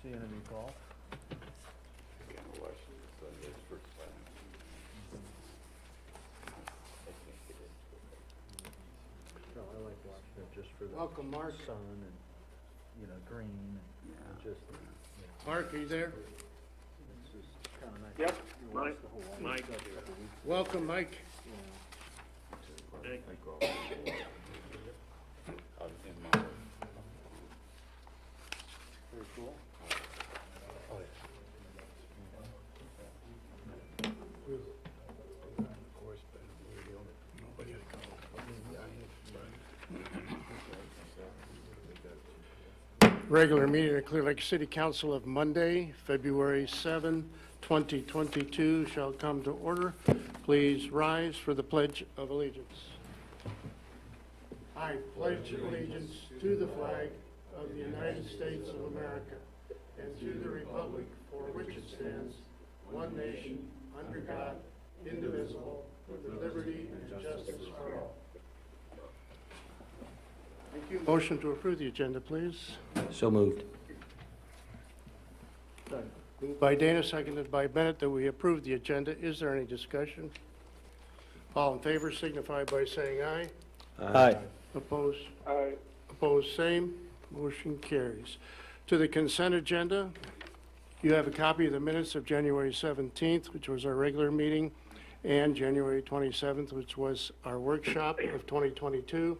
Seeing any golf? Kind of watching Sunday's first time. I can't get into it. No, I like watching it just for the Welcome, Mark. sun and, you know, green and just, Mark, are you there? it's just kind of nice. Yep, You watch Mike. the whole Iowa Mike. stuff for the week, Welcome, Mike. you know. I go out in my. Very cool. Oh, Regular meeting of Clear Lake City Council of Monday, February 7, 2022 shall come to order. Please rise for the Pledge of Allegiance. I pledge allegiance to the flag of the United States of America and to the republic for which it stands, one nation, under God, indivisible, with liberty and justice for all. Thank you. Motion to approve the agenda, please. So moved. Moved by Dana, seconded by Bennett, that we approve the agenda. Is there any discussion? All in favor signify by saying aye. Aye. Opposed? Aye. Opposed, same. Motion carries. To the consent agenda, you have a copy of the minutes of January 17th, which was our regular meeting, and January 27th, which was our workshop of 2022.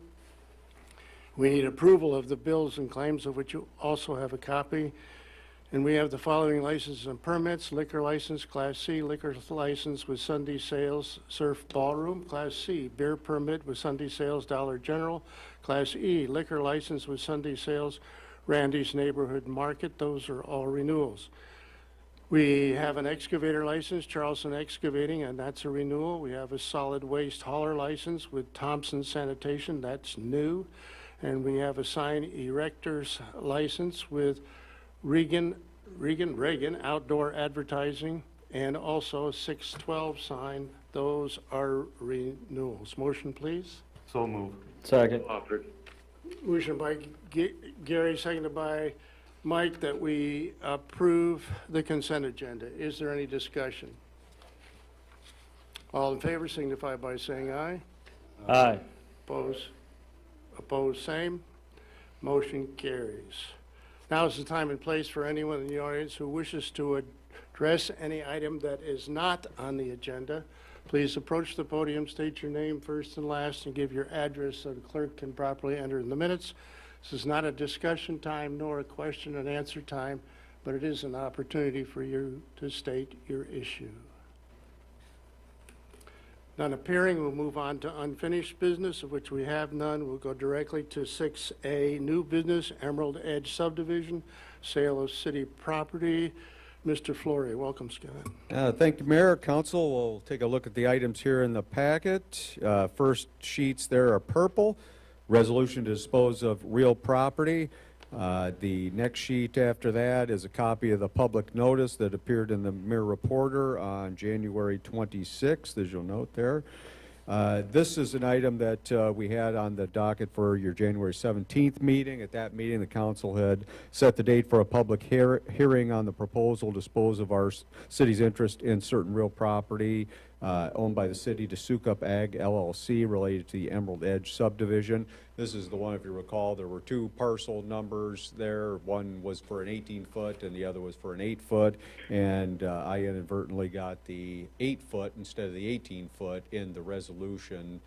We need approval of the bills and claims, of which you also have a copy. And we have the following licenses and permits: liquor license, Class C, liquor license with Sunday sales, Surf Ballroom; Class C, beer permit with Sunday sales, Dollar General; Class E, liquor license with Sunday sales, Randy's Neighborhood Market. Those are all renewals. We have an excavator license, Charleston Excavating, and that's a renewal. We have a solid waste hauler license with Thompson Sanitation. That's new. And we have a sign erector's license with Reagan Outdoor Advertising, and also 612 sign. Those are renewals. Motion, please. So moved. Second. Offered. Motion by Gary, seconded by Mike, that we approve the consent agenda. Is there any discussion? All in favor signify by saying aye. Aye. Opposed? Opposed, same. Motion carries. Now is the time and place for anyone in the audience who wishes to address any item that is not on the agenda. Please approach the podium, state your name first and last, and give your address so the clerk can properly enter in the minutes. This is not a discussion time nor a question and answer time, but it is an opportunity for you to state your issue. None appearing, we'll move on to unfinished business, of which we have none. We'll go directly to 6A, new business, Emerald Edge subdivision, sale of city property. Mr. Flory, welcome, Scott. Thank you, Mayor. Council, we'll take a look at the items here in the packet. First sheets there are purple, resolution to dispose of real property. The next sheet after that is a copy of the public notice that appeared in the Mirror Reporter on January 26th, as you'll note there. This is an item that we had on the docket for your January 17th meeting. At that meeting, the council had set the date for a public hearing on the proposal to dispose of our city's interest in certain real property owned by the city to Sukup Ag LLC related to the Emerald Edge subdivision. This is the one, if you recall, there were two parcel numbers there. One was for an 18-foot and the other was for an 8-foot. And I inadvertently got the 8-foot instead of the 18-foot in the resolution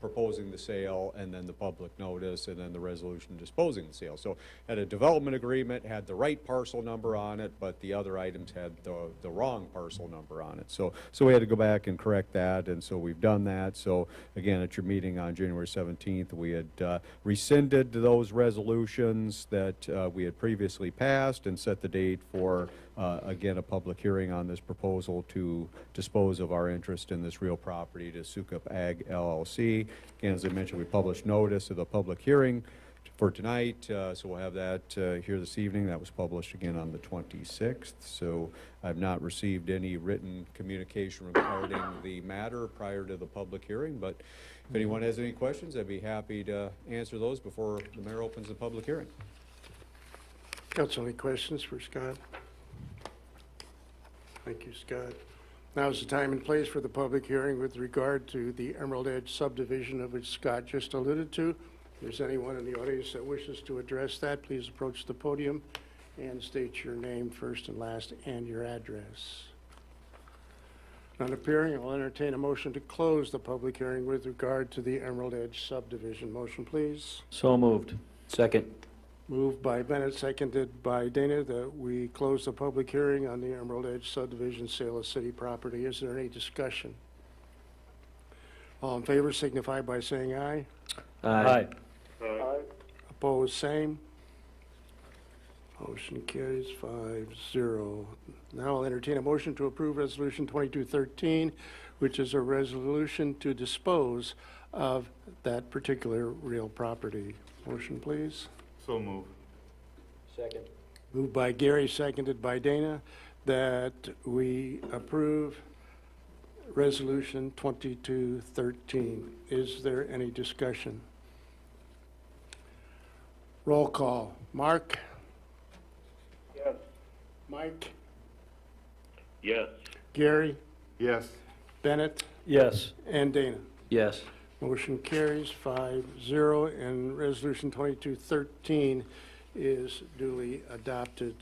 proposing the sale, and then the public notice, and then the resolution disposing the sale. So had a development agreement, had the right parcel number on it, but the other items had the wrong parcel number on it. So we had to go back and correct that, and so we've done that. So again, at your meeting on January 17th, we had rescinded those resolutions that we had previously passed and set the date for again, a public hearing on this proposal to dispose of our interest in this real property to Sukup Ag LLC. Again, as I mentioned, we published notice of the public hearing for tonight, so we'll have that here this evening. That was published again on the 26th. So I've not received any written communication regarding the matter prior to the public hearing, but if anyone has any questions, I'd be happy to answer those before the mayor opens the public hearing. Council, any questions for Scott? Thank you, Scott. Now is the time and place for the public hearing with regard to the Emerald Edge subdivision of which Scott just alluded to. If there's anyone in the audience that wishes to address that, please approach the podium and state your name first and last and your address. None appearing, I'll entertain a motion to close the public hearing with regard to the Emerald Edge subdivision. Motion, please. So moved. Second. Moved by Bennett, seconded by Dana, that we close the public hearing on the Emerald Edge subdivision sale of city property. Is there any discussion? All in favor signify by saying aye. Aye. Opposed, same. Motion carries 5-0. Now I'll entertain a motion to approve Resolution 2213, which is a resolution to dispose of that particular real property. Motion, please. So move. Second. Moved by Gary, seconded by Dana, that we approve Resolution 2213. Is there any discussion? Roll call. Mark? Yes. Mike? Yes. Gary? Yes. Bennett? Yes. And Dana? Yes. Motion carries 5-0, and Resolution 2213 is duly adopted.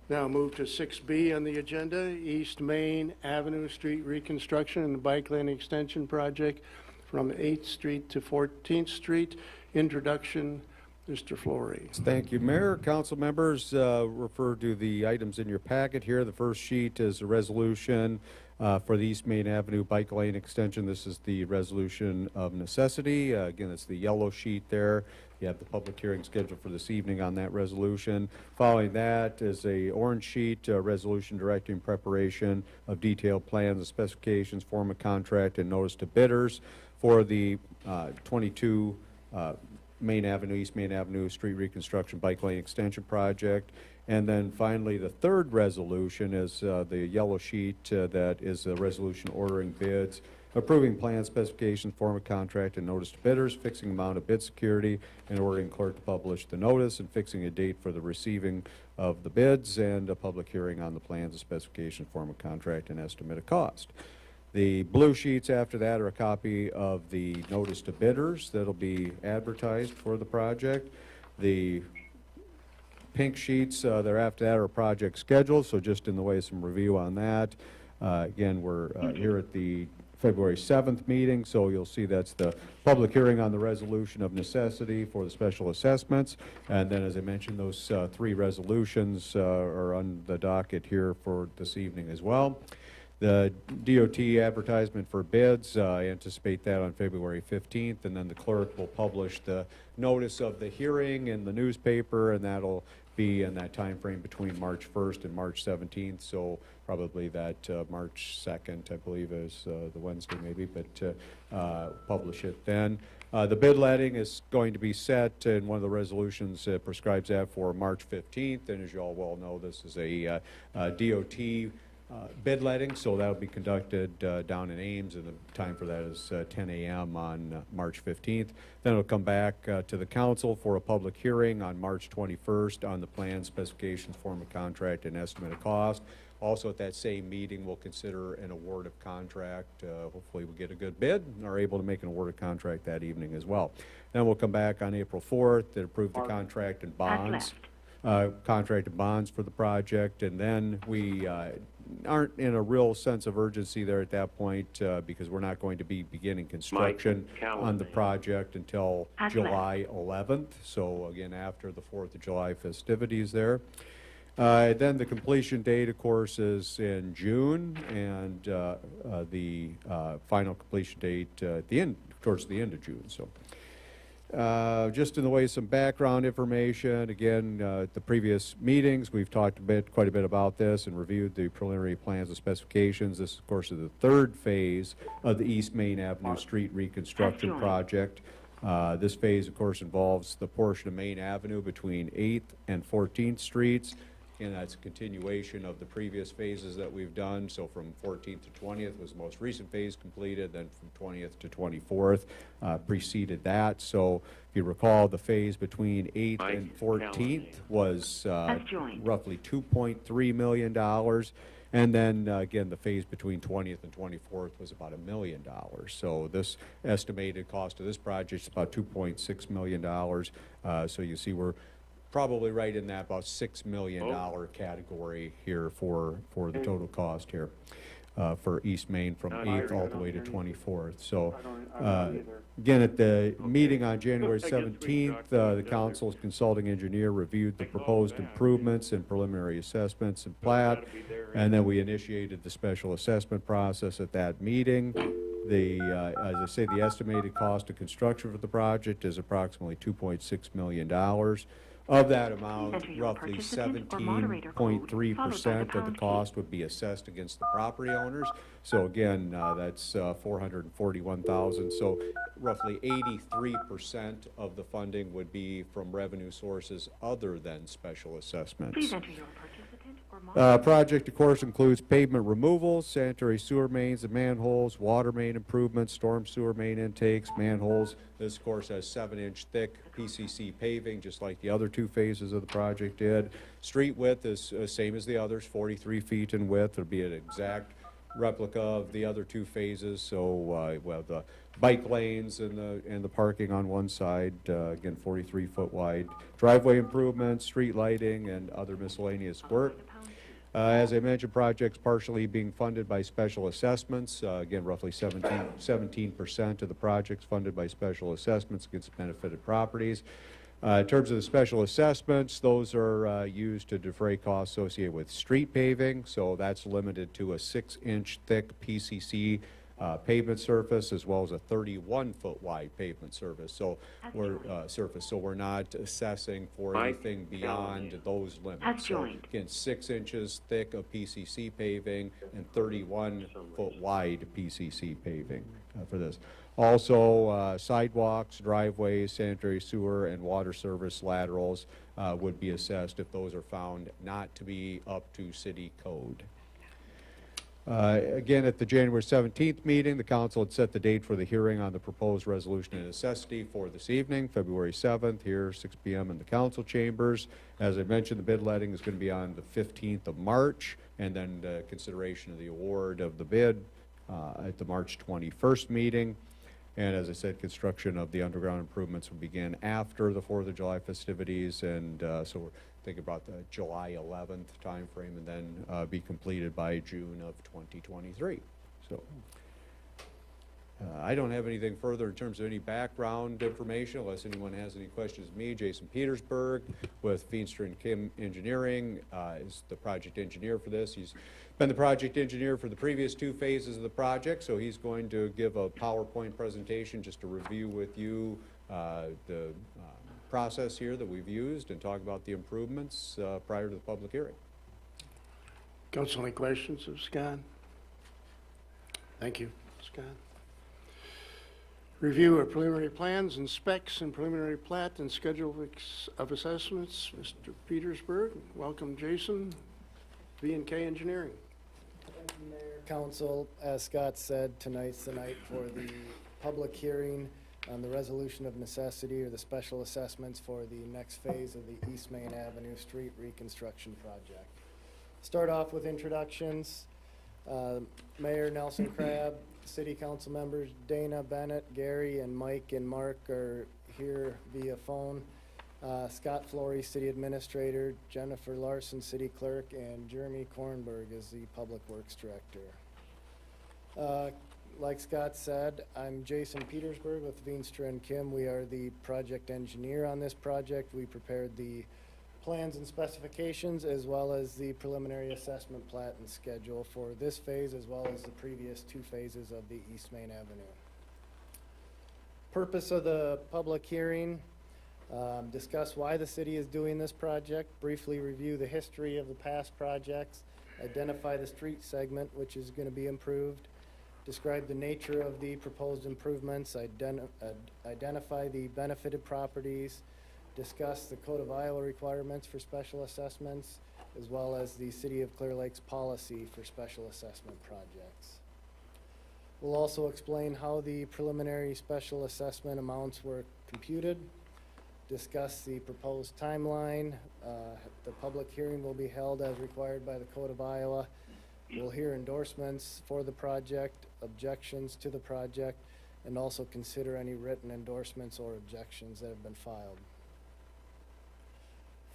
Now move to 6B on the agenda, East Main Avenue Street Reconstruction and Bike Lane Extension Project from 8th Street to 14th Street. Introduction, Mr. Flory. Thank you, Mayor. Council members, refer to the items in your packet here. The first sheet is a resolution for the East Main Avenue Bike Lane Extension. This is the resolution of necessity. Again, it's the yellow sheet there. You have the public hearing scheduled for this evening on that resolution. Following that is a orange sheet, resolution directing preparation of detailed plans and specifications, form of contract, and notice to bidders for the 22 Main Avenue, East Main Avenue Street Reconstruction Bike Lane Extension Project. And then finally, the third resolution is the yellow sheet that is a resolution ordering bids, approving plan specifications, form of contract, and notice to bidders, fixing amount of bid security, and ordering clerk to publish the notice, and fixing a date for the receiving of the bids, and a public hearing on the plans and specification, form of contract, and estimate of cost. The blue sheets after that are a copy of the notice to bidders that'll be advertised for the project. The pink sheets that are after that are project schedules, so just in the way of some review on that. Again, we're here at the February 7th meeting, so you'll see that's the public hearing on the resolution of necessity for the special assessments. And then, as I mentioned, those three resolutions are on the docket here for this evening as well. The DOT advertisement for bids, I anticipate that on February 15th, and then the clerk will publish the notice of the hearing in the newspaper, and that'll be in that time frame between March 1st and March 17th, so probably that March 2nd, I believe, is the Wednesday maybe, but publish it then. The bid letting is going to be set, and one of the resolutions prescribes that for March 15th, and as you all well know, this is a DOT bid letting, so that'll be conducted down in Ames, and the time for that is 10 a.m. on March 15th. Then it'll come back to the council for a public hearing on March 21st on the plan, specifications, form of contract, and estimate of cost. Also at that same meeting, we'll consider an award of contract. Hopefully we get a good bid and are able to make an award of contract that evening as well. Then we'll come back on April 4th and approve the contract and bonds. Contract and bonds for the project, and then we aren't in a real sense of urgency there at that point because we're not going to be beginning construction on the project until July 11th. So again, after the 4th of July festivities there. Then the completion date, of course, is in June, and the final completion date at the end, towards the end of June. So. Just in the way of some background information, again, at the previous meetings, we've talked quite a bit about this and reviewed the preliminary plans and specifications. This, of course, is the third phase of the East Main Avenue Street Reconstruction Project. This phase, of course, involves the portion of Main Avenue between 8th and 14th Streets, and that's a continuation of the previous phases that we've done. So from 14th to 20th was the most recent phase completed, then from 20th to 24th preceded that. So if you recall, the phase between 8th and 14th was roughly $2.3 million. And then again, the phase between 20th and 24th was about $1 million. So this estimated cost of this project is about $2.6 million. So you see we're probably right in that about $6 million category here for the total cost here for East Main from 8th all the way to 24th. So again, at the meeting on January 17th, the council's consulting engineer reviewed the proposed improvements and preliminary assessments and plat, and then we initiated the special assessment process at that meeting. As I say, the estimated cost of construction for the project is approximately $2.6 million. Of that amount, roughly 17.3% of the cost would be assessed against the property owners. So again, that's $441,000. So roughly 83% of the funding would be from revenue sources other than special assessments. Please enter your participant or Project, of course, includes pavement removal, sanitary sewer mains and manholes, water main improvements, storm sewer main intakes, manholes. This, of course, has 7-inch thick PCC paving, just like the other two phases of the project did. Street width is same as the others, 43 feet in width. It'll be an exact replica of the other two phases. So well, the bike lanes and the parking on one side, again, 43-foot wide. Driveway improvements, street lighting, and other miscellaneous work. As I mentioned, projects partially being funded by special assessments. Again, roughly 17% of the projects funded by special assessments against benefited properties. In terms of the special assessments, those are used to defray costs associated with street paving. So that's limited to a 6-inch thick PCC pavement surface, as well as a 31-foot wide pavement surface. So we're not assessing for anything beyond those limits. So again, 6 inches thick of PCC paving and 31-foot wide PCC paving for this. Also, sidewalks, driveways, sanitary sewer, and water service laterals would be assessed if those are found not to be up to city code. Again, at the January 17th meeting, the council had set the date for the hearing on the proposed resolution of necessity for this evening, February 7th, here, 6 p.m. in the council chambers. As I mentioned, the bid letting is going to be on the 15th of March, and then the consideration of the award of the bid at the March 21st meeting. And as I said, construction of the underground improvements will begin after the 4th of July festivities, and so we're thinking about the July 11th timeframe, and then be completed by June of 2023. So I don't have anything further in terms of any background information, unless anyone has any questions of me. Jason Petersburg with Feenstra and Kim Engineering is the project engineer for this. He's been the project engineer for the previous two phases of the project, so he's going to give a PowerPoint presentation just to review with you the process here that we've used and talk about the improvements prior to the public hearing. Council, any questions of Scott? Thank you, Scott. Review of preliminary plans and specs and preliminary plat and schedule of assessments. Mr. Petersburg, welcome, Jason, V&K Engineering. Thank you, Mayor, Council. As Scott said, tonight's the night for the public hearing on the resolution of necessity or the special assessments for the next phase of the East Main Avenue Street Reconstruction Project. Start off with introductions. Mayor Nelson Crabb, City Council members Dana Bennett, Gary, and Mike and Mark are here via phone. Scott Flory, City Administrator, Jennifer Larson, City Clerk, and Jeremy Kornberg is the Public Works Director. Like Scott said, I'm Jason Petersburg with Veenstra and Kim. We are the project engineer on this project. We prepared the plans and specifications as well as the preliminary assessment plat and schedule for this phase as well as the previous two phases of the East Main Avenue. Purpose of the public hearing, discuss why the city is doing this project, briefly review the history of the past projects, identify the street segment which is going to be improved, describe the nature of the proposed improvements, identify the benefited properties, discuss the Code of Iowa requirements for special assessments, as well as the City of Clear Lake's policy for special assessment projects. We'll also explain how the preliminary special assessment amounts were computed, discuss the proposed timeline. The public hearing will be held as required by the Code of Iowa. We'll hear endorsements for the project, objections to the project, and also consider any written endorsements or objections that have been filed.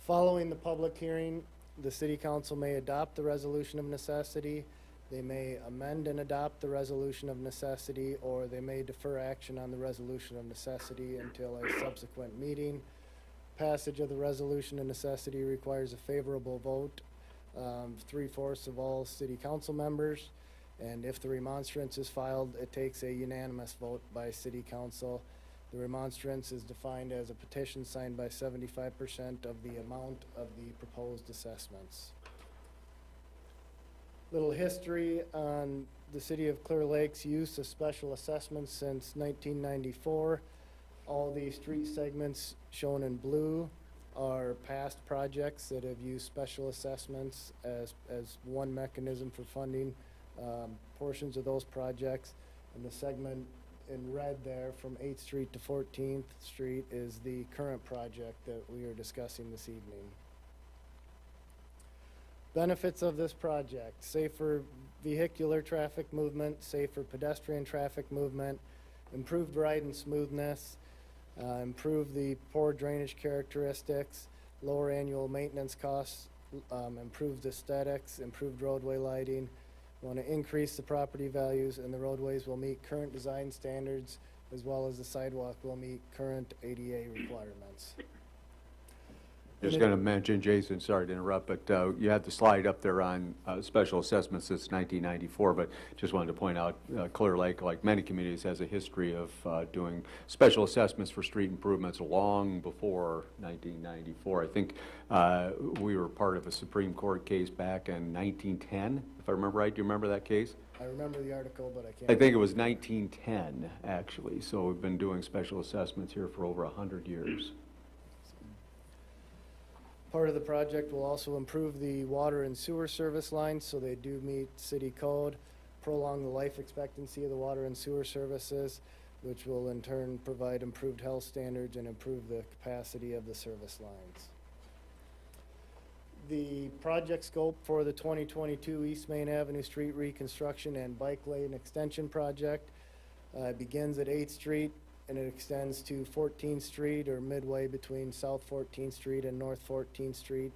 Following the public hearing, the City Council may adopt the resolution of necessity. They may amend and adopt the resolution of necessity, or they may defer action on the resolution of necessity until a subsequent meeting. Passage of the resolution of necessity requires a favorable vote, 3/4 of all City Council members. And if the remonstrance is filed, it takes a unanimous vote by City Council. The remonstrance is defined as a petition signed by 75% of the amount of the proposed assessments. Little history on the City of Clear Lake's use of special assessments since 1994. All the street segments shown in blue are past projects that have used special assessments as one mechanism for funding portions of those projects. And the segment in red there from 8th Street to 14th Street is the current project that we are discussing this evening. Benefits of this project: safer vehicular traffic movement, safer pedestrian traffic movement, improved ride and smoothness, improve the poor drainage characteristics, lower annual maintenance costs, improved aesthetics, improved roadway lighting. We want to increase the property values, and the roadways will meet current design standards, as well as the sidewalk will meet current ADA requirements. Just going to mention, Jason, sorry to interrupt, but you had the slide up there on special assessments since 1994, but just wanted to point out Clear Lake, like many communities, has a history of doing special assessments for street improvements long before 1994. I think we were part of a Supreme Court case back in 1910, if I remember right. Do you remember that case? I remember the article, but I can't. I think it was 1910, actually. So we've been doing special assessments here for over 100 years. Part of the project will also improve the water and sewer service lines so they do meet city code, prolong the life expectancy of the water and sewer services, which will in turn provide improved health standards and improve the capacity of the service lines. The project scope for the 2022 East Main Avenue Street Reconstruction and Bike Lane Extension Project begins at 8th Street, and it extends to 14th Street, or midway between South 14th Street and North 14th Street.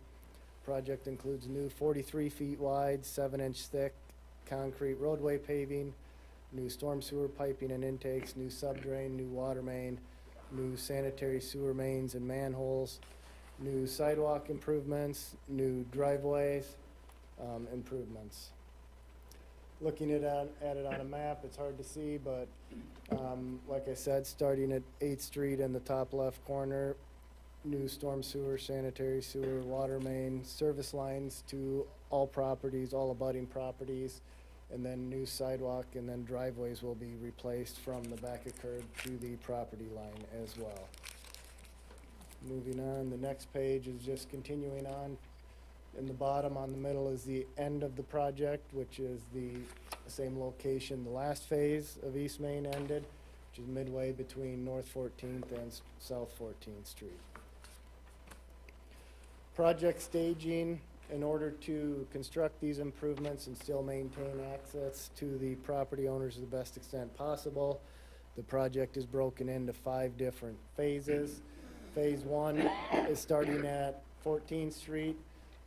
Project includes new 43 feet wide, 7-inch thick concrete roadway paving, new storm sewer piping and intakes, new subdrain, new water main, new sanitary sewer mains and manholes, new sidewalk improvements, new driveways improvements. Looking at it on a map, it's hard to see, but like I said, starting at 8th Street in the top left corner, new storm sewer, sanitary sewer, water main, service lines to all properties, all abutting properties, and then new sidewalk, and then driveways will be replaced from the back of curb to the property line as well. Moving on, the next page is just continuing on. In the bottom on the middle is the end of the project, which is the same location the last phase of East Main ended, which is midway between North 14th and South 14th Street. Project staging: in order to construct these improvements and still maintain access to the property owners to the best extent possible, the project is broken into 5 different phases. Phase 1 is starting at 14th Street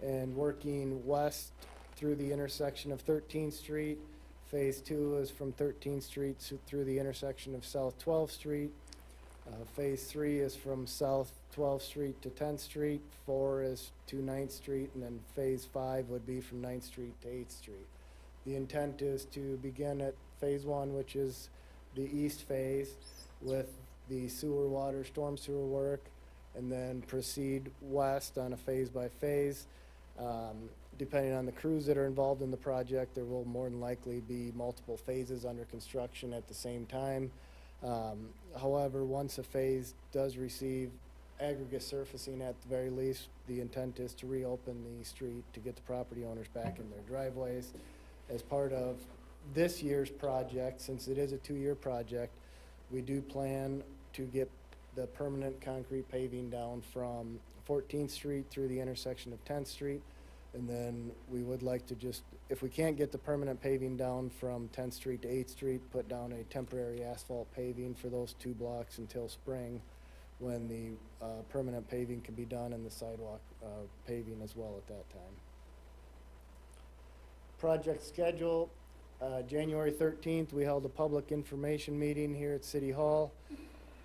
and working west through the intersection of 13th Street. Phase 2 is from 13th Street through the intersection of South 12th Street. Phase 3 is from South 12th Street to 10th Street. 4 is to 9th Street, and then Phase 5 would be from 9th Street to 8th Street. The intent is to begin at Phase 1, which is the east phase, with the sewer, water, storm sewer work, and then proceed west on a phase-by-phase. Depending on the crews that are involved in the project, there will more than likely be multiple phases under construction at the same time. However, once a phase does receive aggregate surfacing at the very least. The intent is to reopen the street to get the property owners back in their driveways. As part of this year's project, since it is a 2-year project, we do plan to get the permanent concrete paving down from 14th Street through the intersection of 10th Street. And then we would like to just, if we can't get the permanent paving down from 10th Street to 8th Street, put down a temporary asphalt paving for those 2 blocks until spring, when the permanent paving can be done and the sidewalk paving as well at that time. Project schedule, January 13th, we held a public information meeting here at City Hall.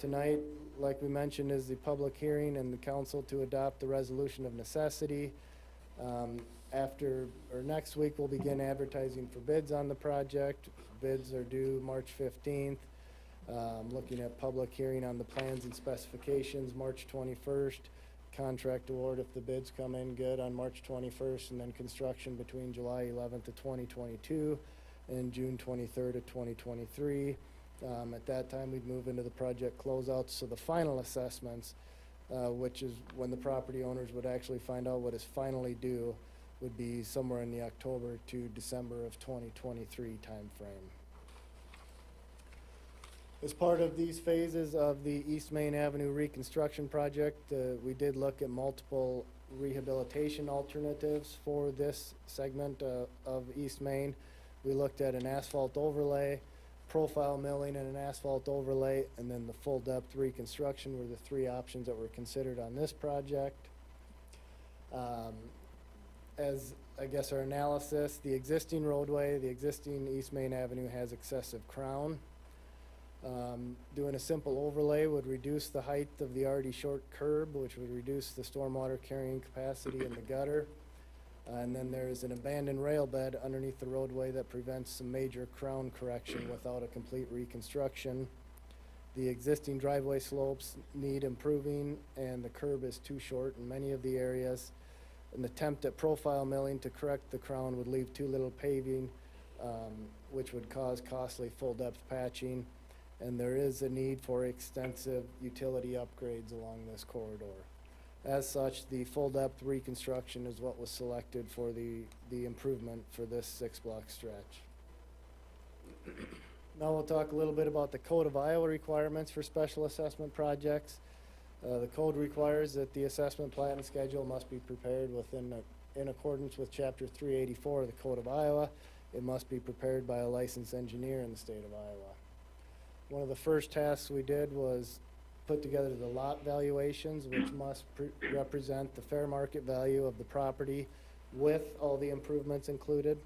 Tonight, like we mentioned, is the public hearing and the council to adopt the resolution of necessity. Next week, we'll begin advertising for bids on the project. Bids are due March 15th. Looking at public hearing on the plans and specifications, March 21st. Contract award if the bids come in good on March 21st, and then construction between July 11th of 2022 and June 23rd of 2023. At that time, we'd move into the project closeouts. So the final assessments, which is when the property owners would actually find out what is finally due, would be somewhere in the October to December of 2023 timeframe. As part of these phases of the East Main Avenue reconstruction project, we did look at multiple rehabilitation alternatives for this segment of East Main. We looked at an asphalt overlay, profile milling and an asphalt overlay, and then the full depth reconstruction were the 3 options that were considered on this project. As I guess our analysis, the existing roadway, the existing East Main Avenue has excessive crown. Doing a simple overlay would reduce the height of the already short curb, which would reduce the stormwater carrying capacity in the gutter. And then there is an abandoned rail bed underneath the roadway that prevents some major crown correction without a complete reconstruction. The existing driveway slopes need improving, and the curb is too short in many of the areas. An attempt at profile milling to correct the crown would leave too little paving, which would cause costly full-depth patching. And there is a need for extensive utility upgrades along this corridor. As such, the full-depth reconstruction is what was selected for the improvement for this 6-block stretch. Now we'll talk a little bit about the Code of Iowa requirements for special assessment projects. The code requires that the assessment plan and schedule must be prepared in accordance with Chapter 384 of the Code of Iowa. It must be prepared by a licensed engineer in the state of Iowa. One of the first tasks we did was put together the lot valuations, which must represent the fair market value of the property with all the improvements included.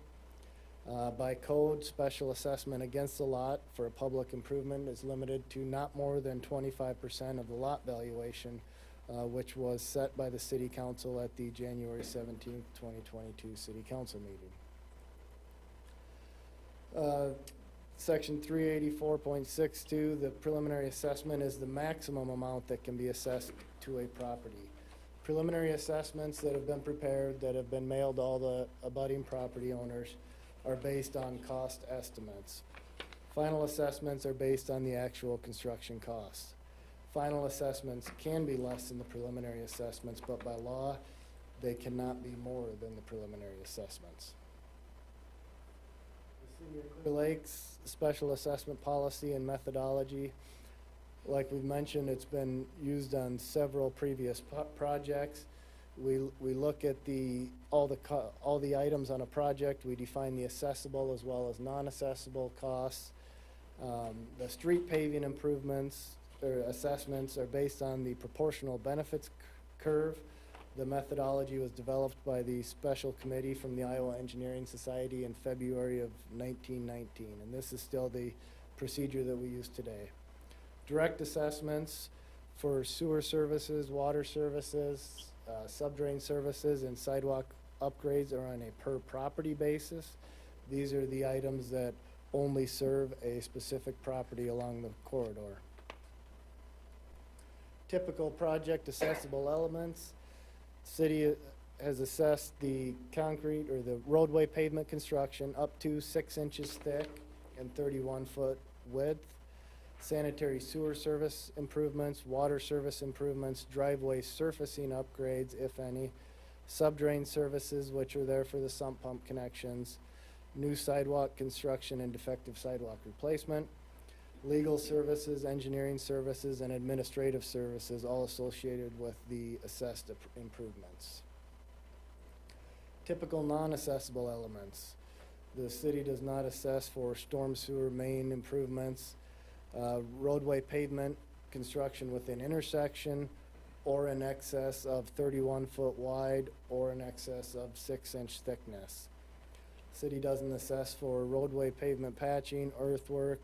By code, special assessment against the lot for a public improvement is limited to not more than 25% of the lot valuation, which was set by the City Council at the January 17th, 2022 City Council meeting. Section 384.62, the preliminary assessment is the maximum amount that can be assessed to a property. Preliminary assessments that have been prepared, that have been mailed to all the abutting property owners, are based on cost estimates. Final assessments are based on the actual construction costs. Final assessments can be less than the preliminary assessments, but by law, they cannot be more than the preliminary assessments. The City of Clear Lake's special assessment policy and methodology, like we've mentioned, it's been used on several previous projects. We look at all the items on a project. We define the assessable as well as non-assessable costs. The street paving improvements or assessments are based on the proportional benefits curve. The methodology was developed by the special committee from the Iowa Engineering Society in February of 1919, and this is still the procedure that we use today. Direct assessments for sewer services, water services, subdrain services, and sidewalk upgrades are on a per property basis. These are the items that only serve a specific property along the corridor. Typical project assessable elements. City has assessed the concrete or the roadway pavement construction up to 6 inches thick and 31-foot width. sanitary sewer service improvements, water service improvements, driveway surfacing upgrades, if any, subdrain services, which are there for the sump pump connections, new sidewalk construction and defective sidewalk replacement, legal services, engineering services, and administrative services, all associated with the assessed improvements. Typical non-assessable elements. The city does not assess for storm sewer main improvements, roadway pavement construction within intersection, or in excess of 31 foot wide, or in excess of 6-inch thickness. City doesn't assess for roadway pavement patching, earthwork,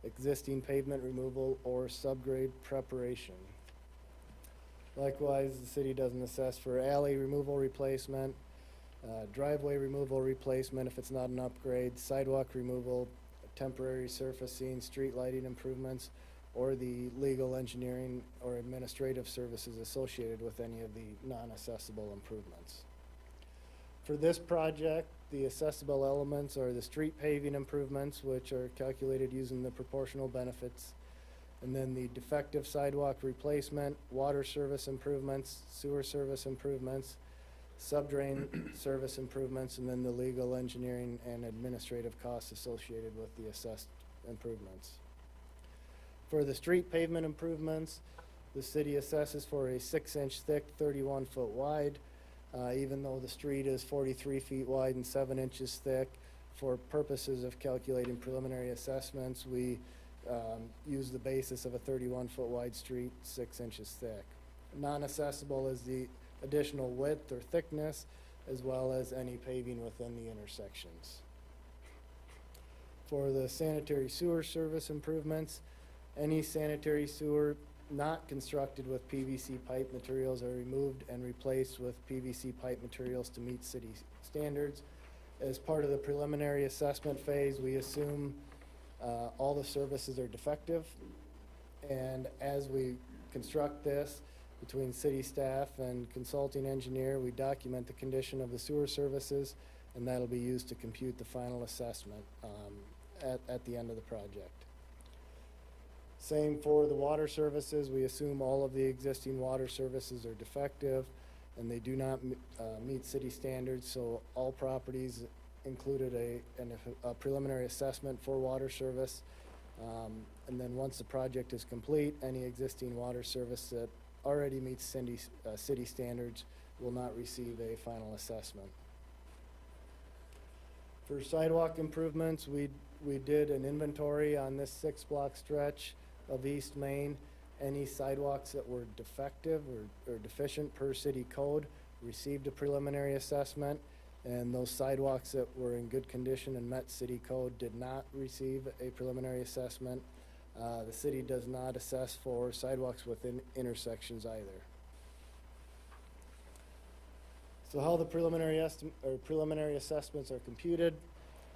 existing pavement removal, or subgrade preparation. Likewise, the city doesn't assess for alley removal replacement, driveway removal replacement if it's not an upgrade, sidewalk removal, temporary surfacing, street lighting improvements, or the legal engineering or administrative services associated with any of the non-assessable improvements. For this project, the assessable elements are the street paving improvements, which are calculated using the proportional benefits, and then the defective sidewalk replacement, water service improvements, sewer service improvements, subdrain service improvements, and then the legal engineering and administrative costs associated with the assessed improvements. For the street pavement improvements, the city assesses for a 6-inch thick, 31 foot wide, even though the street is 43 feet wide and 7 inches thick. For purposes of calculating preliminary assessments, we use the basis of a 31 foot wide street, 6 inches thick. Non-assessable is the additional width or thickness, as well as any paving within the intersections. For the sanitary sewer service improvements, any sanitary sewer not constructed with PVC pipe materials are removed and replaced with PVC pipe materials to meet city standards. As part of the preliminary assessment phase, we assume all the services are defective, and as we construct this, between city staff and consulting engineer, we document the condition of the sewer services, and that'll be used to compute the final assessment at the end of the project. Same for the water services. We assume all of the existing water services are defective and they do not meet city standards, so all properties included a preliminary assessment for water service. And then once the project is complete, any existing water service that already meets city standards will not receive a final assessment. For sidewalk improvements, we did an inventory on this 6-block stretch of East Main. Any sidewalks that were defective or deficient per city code received a preliminary assessment, and those sidewalks that were in good condition and met city code did not receive a preliminary assessment. The city does not assess for sidewalks within intersections either. So how the preliminary assessments are computed: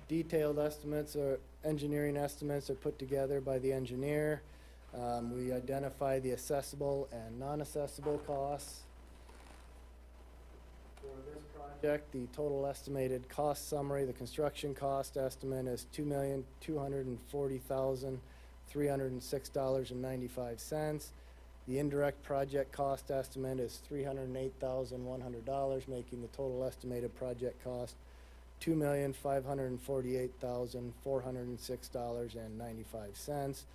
detailed estimates or engineering estimates are put together by the engineer. We identify the assessable and non-assessable costs. For this project, the total estimated cost summary, the construction cost estimate is $2,240,306.95. The indirect project cost estimate is $308,100, making the total estimated project cost $2,548,406.95.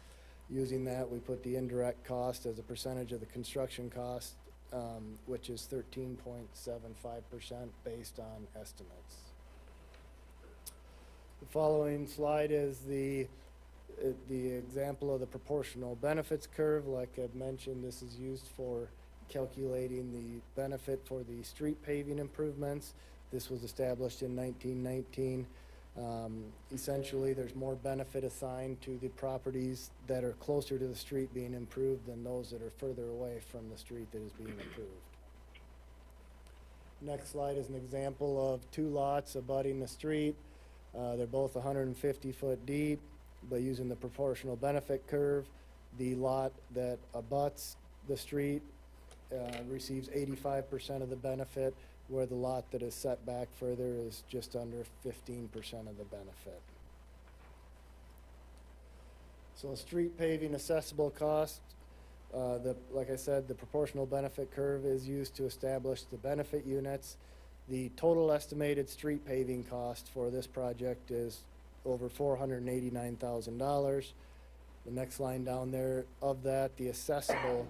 Using that, we put the indirect cost as a percentage of the construction cost, which is 13.75% based on estimates. The following slide is the example of the proportional benefits curve. Like I've mentioned, this is used for calculating the benefit for the street paving improvements. This was established in 1919. Essentially, there's more benefit assigned to the properties that are closer to the street being improved than those that are further away from the street that is being improved. Next slide is an example of 2 lots abutting the street. They're both 150 foot deep, but using the proportional benefit curve, the lot that abuts the street receives 85% of the benefit, where the lot that is set back further is just under 15% of the benefit. So street paving assessable cost, like I said, the proportional benefit curve is used to establish the benefit units. The total estimated street paving cost for this project is over $489,000. The next line down there, of that, the assessable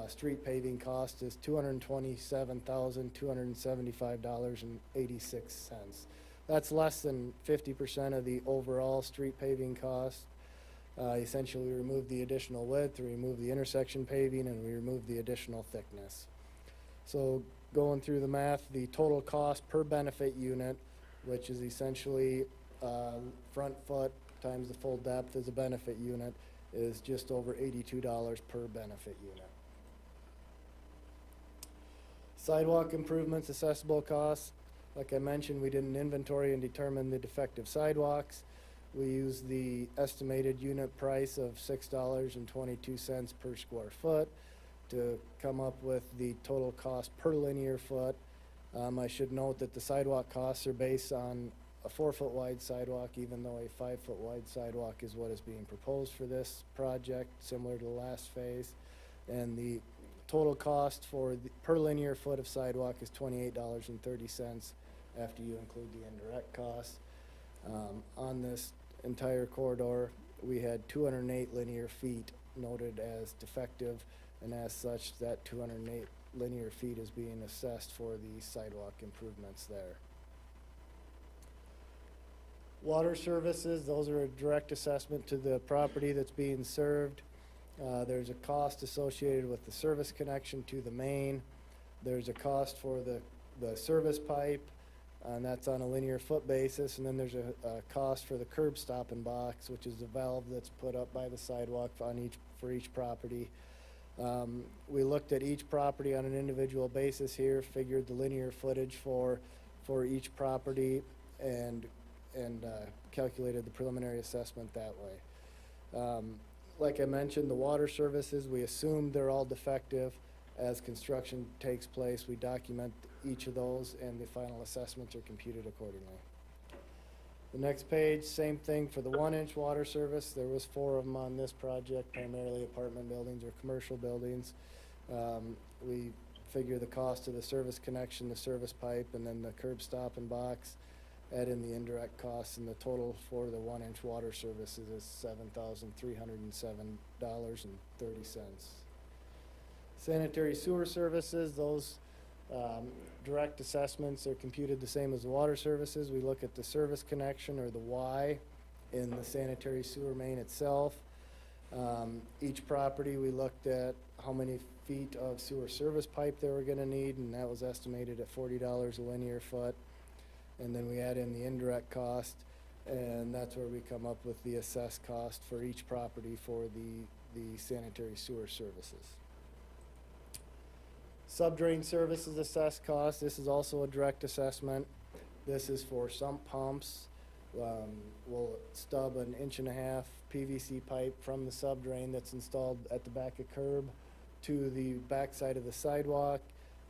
street paving cost is $227,275.86. That's less than 50% of the overall street paving cost. Essentially, we remove the additional width, we remove the intersection paving, and we remove the additional thickness. So going through the math, the total cost per benefit unit, which is essentially front foot times the full depth as a benefit unit, is just over $82 per benefit unit. Sidewalk improvements assessable costs. Like I mentioned, we did an inventory and determined the defective sidewalks. We used the estimated unit price of $6.22 per square foot to come up with the total cost per linear foot. I should note that the sidewalk costs are based on a 4-foot wide sidewalk, even though a 5-foot wide sidewalk is what is being proposed for this project, similar to the last phase. And the total cost for the per linear foot of sidewalk is $28.30 after you include the indirect costs. On this entire corridor, we had 208 linear feet noted as defective, and as such, that 208 linear feet is being assessed for the sidewalk improvements there. Water services, those are a direct assessment to the property that's being served. There's a cost associated with the service connection to the main. There's a cost for the service pipe, and that's on a linear foot basis. And then there's a cost for the curb stop and box, which is the valve that's put up by the sidewalk for each property. We looked at each property on an individual basis here, figured the linear footage for each property, and calculated the preliminary assessment that way. Like I mentioned, the water services, we assumed they're all defective. As construction takes place, we document each of those, and the final assessments are computed accordingly. The next page, same thing for the 1-inch water service. There was 4 of them on this project, primarily apartment buildings or commercial buildings. We figure the cost of the service connection, the service pipe, and then the curb stop and box, add in the indirect costs, and the total for the 1-inch water services is $7,307.30. Sanitary sewer services, those direct assessments are computed the same as the water services. We look at the service connection, or the Y, in the sanitary sewer main itself. Each property, we looked at how many feet of sewer service pipe they were going to need, and that was estimated at $40 a linear foot. And then we add in the indirect cost, and that's where we come up with the assessed cost for each property for the sanitary sewer services. Subdrain services assessed cost. This is also a direct assessment. This is for sump pumps. We'll stub an 1.5-inch PVC pipe from the subdrain that's installed at the back of curb to the back side of the sidewalk,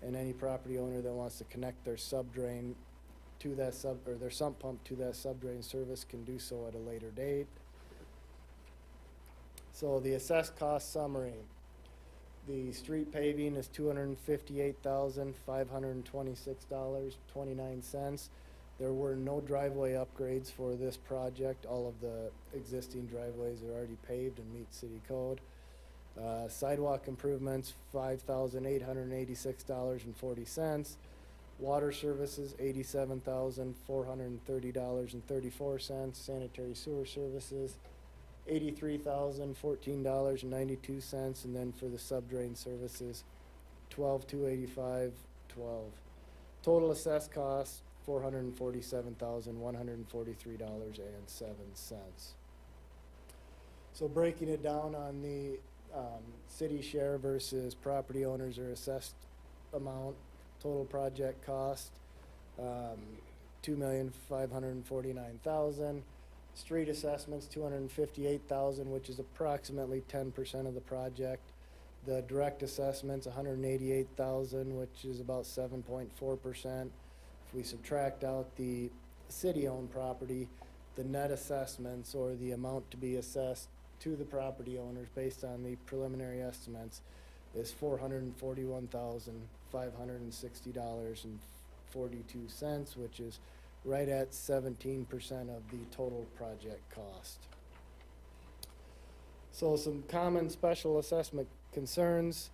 and any property owner that wants to connect their subdrain to that their sump pump to that subdrain service can do so at a later date. So the assessed cost summary. The street paving is $258,526.29. There were no driveway upgrades for this project. All of the existing driveways are already paved and meet city code. Sidewalk improvements, $5,886.40. Water services, $87,430.34. Sanitary sewer services, $83,014.92, and then for the subdrain services, $12,285.12. Total assessed cost, $447,143.07. So breaking it down on the city share versus property owners or assessed amount, total project cost, $2,549,000. Street assessments, $258,000, which is approximately 10% of the project. The direct assessments, $188,000, which is about 7.4%. If we subtract out the city-owned property, the net assessments, or the amount to be assessed to the property owners based on the preliminary estimates is $441,560.42, which is right at 17% of the total project cost. So some common special assessment concerns.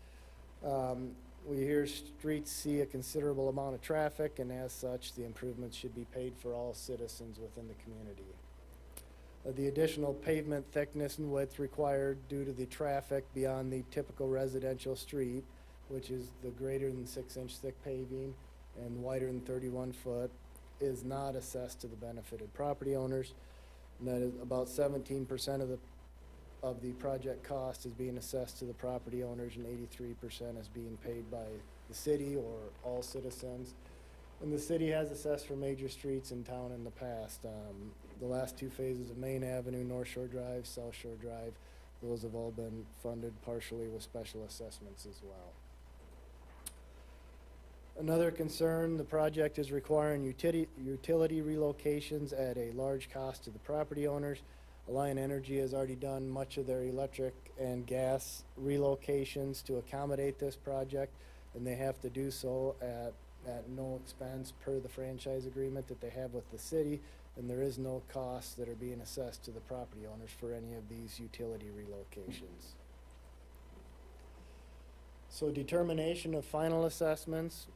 We hear streets see a considerable amount of traffic, and as such, the improvements should be paid for all citizens within the community. The additional pavement thickness and width required due to the traffic beyond the typical residential street, which is the greater than 6-inch thick paving and wider than 31 foot, is not assessed to the benefited property owners. And that is about 17% of the project cost is being assessed to the property owners, and 83% is being paid by the city or all citizens. And the city has assessed for major streets in town in the past. The last two phases of Main Avenue, North Shore Drive, South Shore Drive, those have all been funded partially with special assessments as well. Another concern, the project is requiring utility relocations at a large cost to the property owners. Alliant Energy has already done much of their electric and gas relocations to accommodate this project, and they have to do so at no expense per the franchise agreement that they have with the city, and there is no costs that are being assessed to the property owners for any of these utility relocations. So determination of final assessments.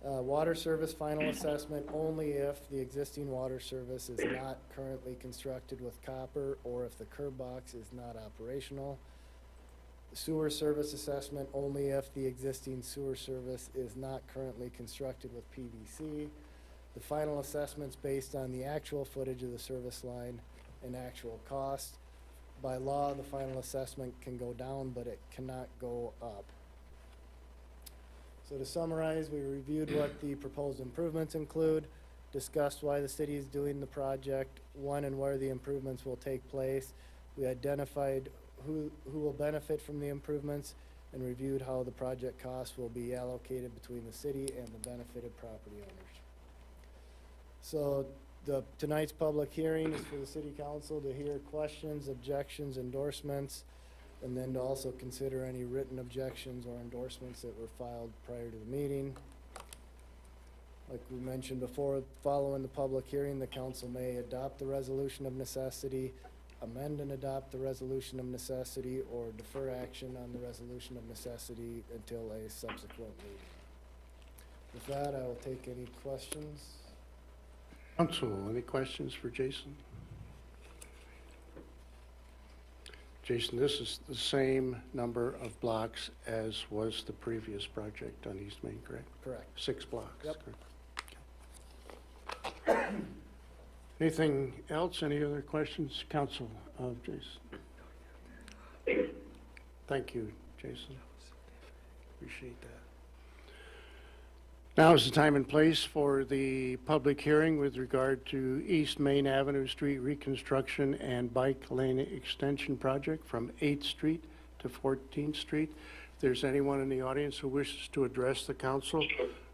Water service final assessment only if the existing water service is not currently constructed with copper or if the curb box is not operational. Sewer service assessment only if the existing sewer service is not currently constructed with PVC. The final assessment's based on the actual footage of the service line and actual cost. By law, the final assessment can go down, but it cannot go up. So to summarize, we reviewed what the proposed improvements include, discussed why the city is doing the project, when and where the improvements will take place. We identified who will benefit from the improvements and reviewed how the project costs will be allocated between the city and the benefited property owners. So tonight's public hearing is for the city council to hear questions, objections, endorsements, and then to also consider any written objections or endorsements that were filed prior to the meeting. Like we mentioned before, following the public hearing, the council may adopt the resolution of necessity, amend and adopt the resolution of necessity, or defer action on the resolution of necessity until a subsequent meeting. With that, I will take any questions. Council, any questions for Jason? Jason, this is the same number of blocks as was the previous project on East Main, correct? Correct. 6 blocks. Yep. Correct. Anything else? Any other questions, Council of Jason? Thank you, Jason. Appreciate that. Now is the time and place for the public hearing with regard to East Main Avenue Street reconstruction and bike lane extension project from 8th Street to 14th Street. If there's anyone in the audience who wishes to address the council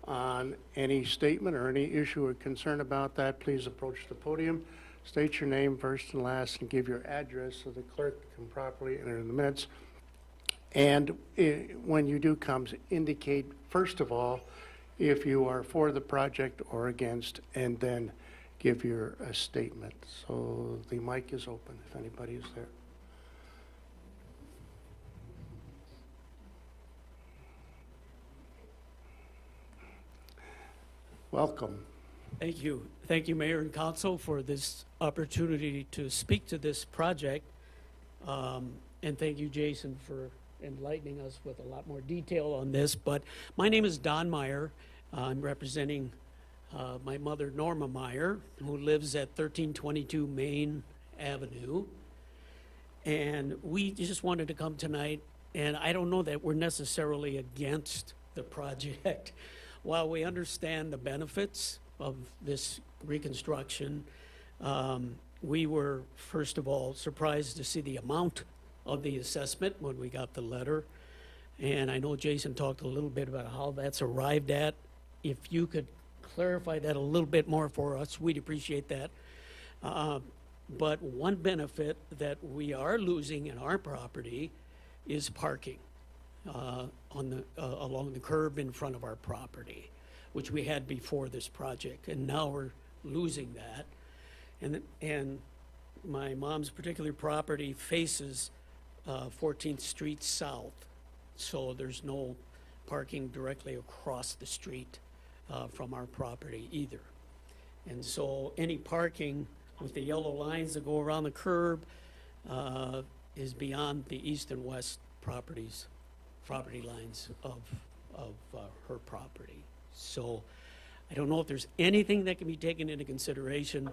on any statement or any issue or concern about that, please approach the podium, state your name first and last, and give your address so the clerk can properly enter in the minutes. And when you do come, indicate, first of all, if you are for the project or against, and then give your statement. So the mic is open if anybody is there. Welcome. Thank you. Thank you, Mayor and Council, for this opportunity to speak to this project. And thank you, Jason, for enlightening us with a lot more detail on this. But my name is Don Meyer. I'm representing my mother, Norma Meyer, who lives at 1322 Main Avenue. And we just wanted to come tonight, and I don't know that we're necessarily against the project. While we understand the benefits of this reconstruction, we were, first of all, surprised to see the amount of the assessment when we got the letter. And I know Jason talked a little bit about how that's arrived at. If you could clarify that a little bit more for us, we'd appreciate that. But one benefit that we are losing in our property is parking along the curb in front of our property, which we had before this project, and now we're losing that. And my mom's particular property faces 14th Street South, so there's no parking directly across the street from our property either. And so any parking with the yellow lines that go around the curb is beyond the east and west property lines of her property. So I don't know if there's anything that can be taken into consideration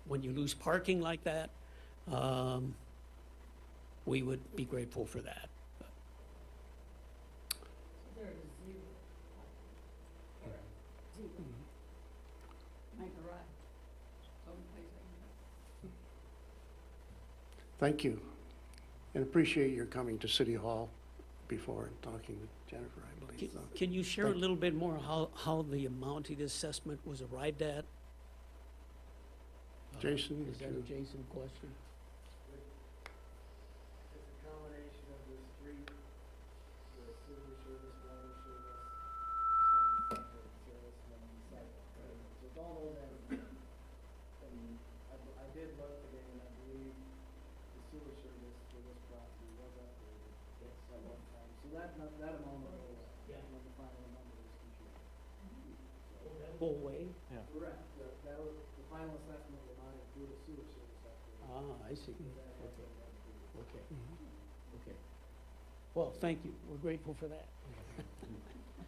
when you lose parking like that. We would be grateful for that. Thank you, and appreciate your coming to City Hall before and talking with Jennifer, I believe. so. Can you share a little bit more how the amount of the assessment was arrived at? Jason, Is that a Jason question? It's a combination of the street, the sewer service, water service, and septic service, and then recycle. So it's all those items. And I did look today, and I believe the sewer service for this property was updated at one time. So that amount of those, when the final number is computed. Full way? Correct. That was, the final assessment will not include a sewer service upgrade. Ah, I see. Okay. Okay. Well, thank you. We're grateful for that.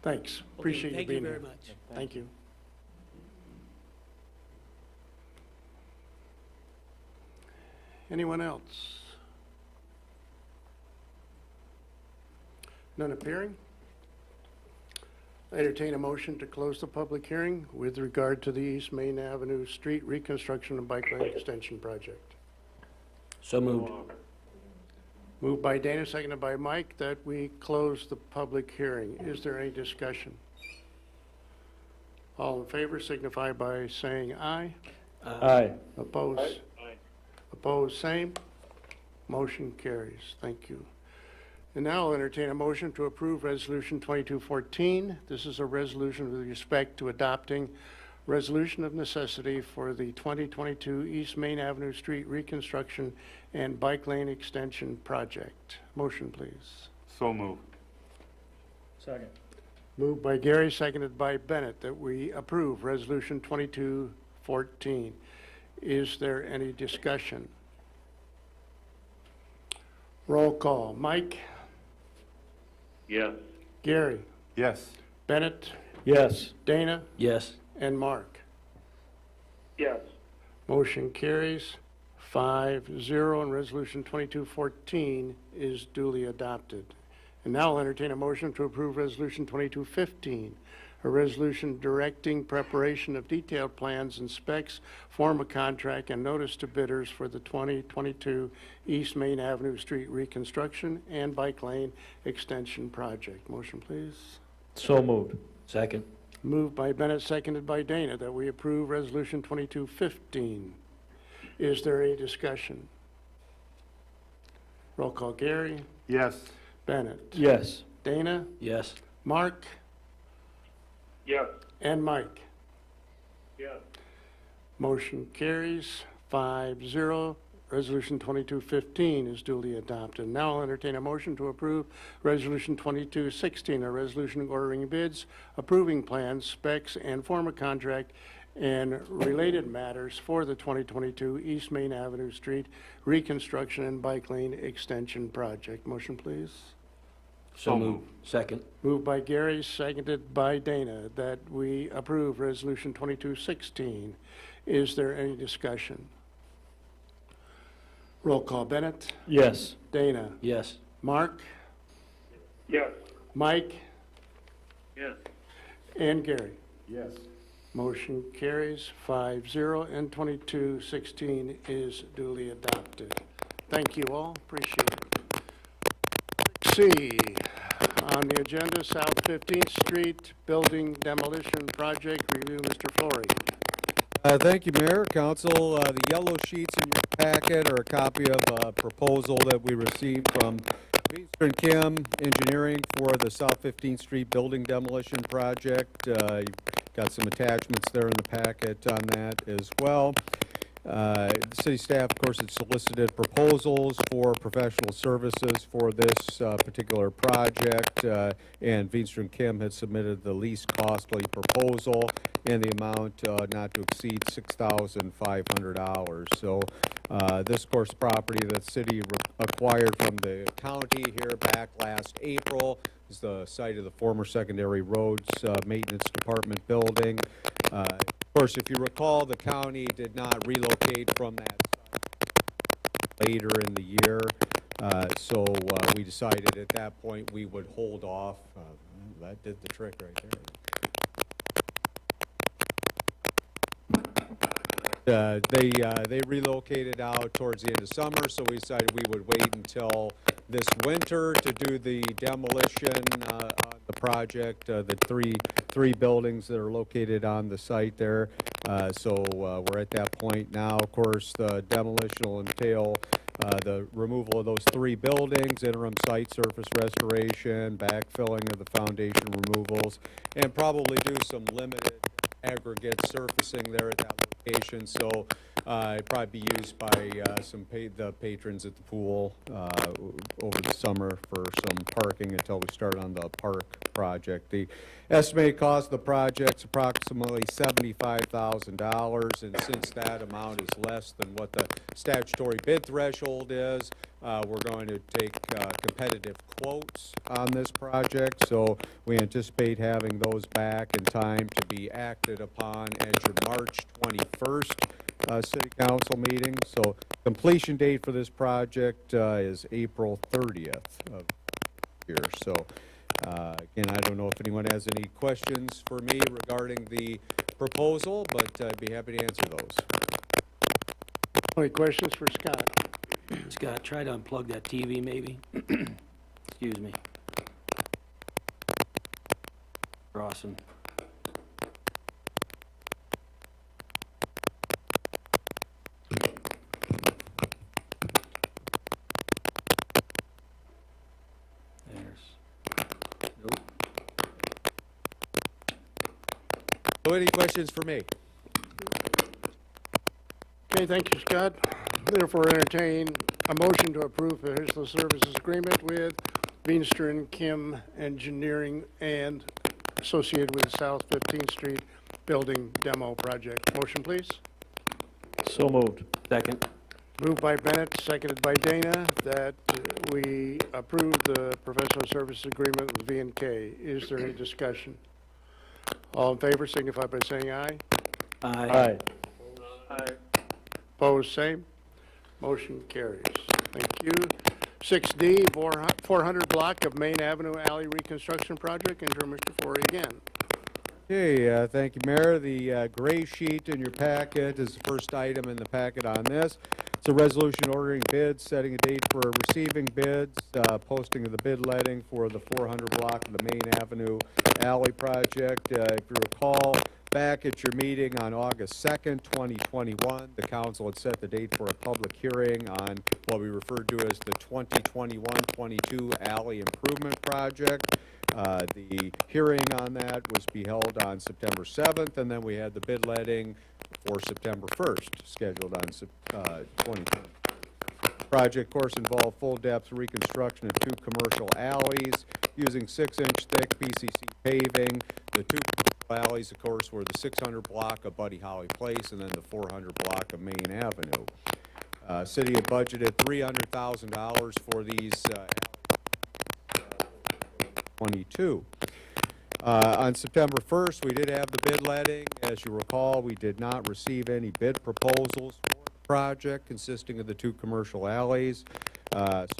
thanks, Okay, appreciate you being here. Thank you very much. Thank you. Anyone else? None appearing? I entertain a motion to close the public hearing with regard to the East Main Avenue Street Reconstruction and Bike Lane Extension Project. So moved. Moved by Dana, seconded by Mike, that we close the public hearing. Is there any discussion? All in favor signify by saying aye. Aye. Opposed? Opposed, same. Motion carries. Thank you. And now I'll entertain a motion to approve Resolution 2214. This is a resolution with respect to adopting resolution of necessity for the 2022 East Main Avenue Street Reconstruction and Bike Lane Extension Project. Motion, please. So moved. Second. Moved by Gary, seconded by Bennett, that we approve Resolution 2214. Is there any discussion? Roll call. Mike? Yes. Gary? Yes. Bennett? Yes. Dana? Yes. And Mark? Yes. Motion carries 5-0, and Resolution 2214 is duly adopted. And now I'll entertain a motion to approve Resolution 2215, a resolution directing preparation of detailed plans and specs, form a contract, and notice to bidders for the 2022 East Main Avenue Street Reconstruction and Bike Lane Extension Project. Motion, please. So moved. Second. Moved by Bennett, seconded by Dana, that we approve Resolution 2215. Is there any discussion? Roll call. Gary? Yes. Bennett? Yes. Dana? Yes. Mark? Yes. And Mike? Yes. Motion carries 5-0. Resolution 2215 is duly adopted. Now I'll entertain a motion to approve Resolution 2216, a resolution ordering bids, approving plans, specs, and form a contract and related matters for the 2022 East Main Avenue Street Reconstruction and Bike Lane Extension Project. Motion, please. So moved. Second. Moved by Gary, seconded by Dana, that we approve Resolution 2216. Is there any discussion? Roll call. Bennett? Yes. Dana? Yes. Mark? Yes. Mike? Yes. And Gary? Yes. Motion carries 5-0, and 2216 is duly adopted. Thank you all. Appreciate it. C, on the agenda, South 15th Street Building Demolition Project Review. Mr. Flory. Thank you, Mayor, Council. The yellow sheets in your packet are a copy of a proposal that we received from Beaster & Kim Engineering for the South 15th Street building demolition project. You've got some attachments there in the packet on that as well. The city staff, of course, had solicited proposals for professional services for this particular project, and Beaster & Kim had submitted the least costly proposal in the amount not to exceed $6,500. So this, of course, property that the city acquired from the county here back last April is the site of the former secondary roads maintenance department building. Of course, if you recall, the county did not relocate from that site later in the year, so we decided at that point we would hold off. That did the trick right there. They relocated out towards the end of summer, so we decided we would wait until this winter to do the demolition on the project, the three buildings that are located on the site there. So we're at that point now. Of course, the demolition will entail the removal of those 3 buildings, interim site surface restoration, backfilling of the foundation removals, and probably do some limited aggregate surfacing there at that location. So it'd probably be used by the patrons at the pool over the summer for some parking until we start on the park project. The estimated cost of the project is approximately $75,000, and since that amount is less than what the statutory bid threshold is, we're going to take competitive quotes on this project. So we anticipate having those back in time to be acted upon at your March 21st City Council meeting. So completion date for this project is April 30th of this year. So again, I don't know if anyone has any questions for me regarding the proposal, but I'd be happy to answer those. Any questions for Scott? Scott, try to unplug that TV maybe. Excuse me. Rawson. Nope. So any questions for me? Okay, thank you, Scott. Therefore, entertain a motion to approve the professional services agreement with Beaster & Kim Engineering and associated with the South 15th Street building demo project. Motion, please. So moved. Second. Moved by Bennett, seconded by Dana, that we approve the professional services agreement with V&K. Is there any discussion? All in favor signify by saying aye. Aye. Aye. Opposed, same. Motion carries. Thank you. 6D, 400 block of Main Avenue Alley Reconstruction Project. Interim Mr. Forey again. Okay, thank you, Mayor. The gray sheet in your packet is the first item in the packet on this. It's a resolution ordering bids, setting a date for receiving bids, posting of the bid letting for the 400 block of the Main Avenue Alley project. If you recall, back at your meeting on August 2nd, 2021, the council had set the date for a public hearing on what we referred to as the 2021-22 Alley Improvement Project. The hearing on that was to be held on September 7th, and then we had the bid letting for September 1st, scheduled on 2020. Project, of course, involved full-depth reconstruction of 2 commercial alleys using 6-inch thick PCC paving. The 2 alleys, of course, were the 600 block of Buddy Holly Place and then the 400 block of Main Avenue. City had budgeted $300,000 for these 22. On September 1st, we did have the bid letting. As you recall, we did not receive any bid proposals for the project consisting of the 2 commercial alleys.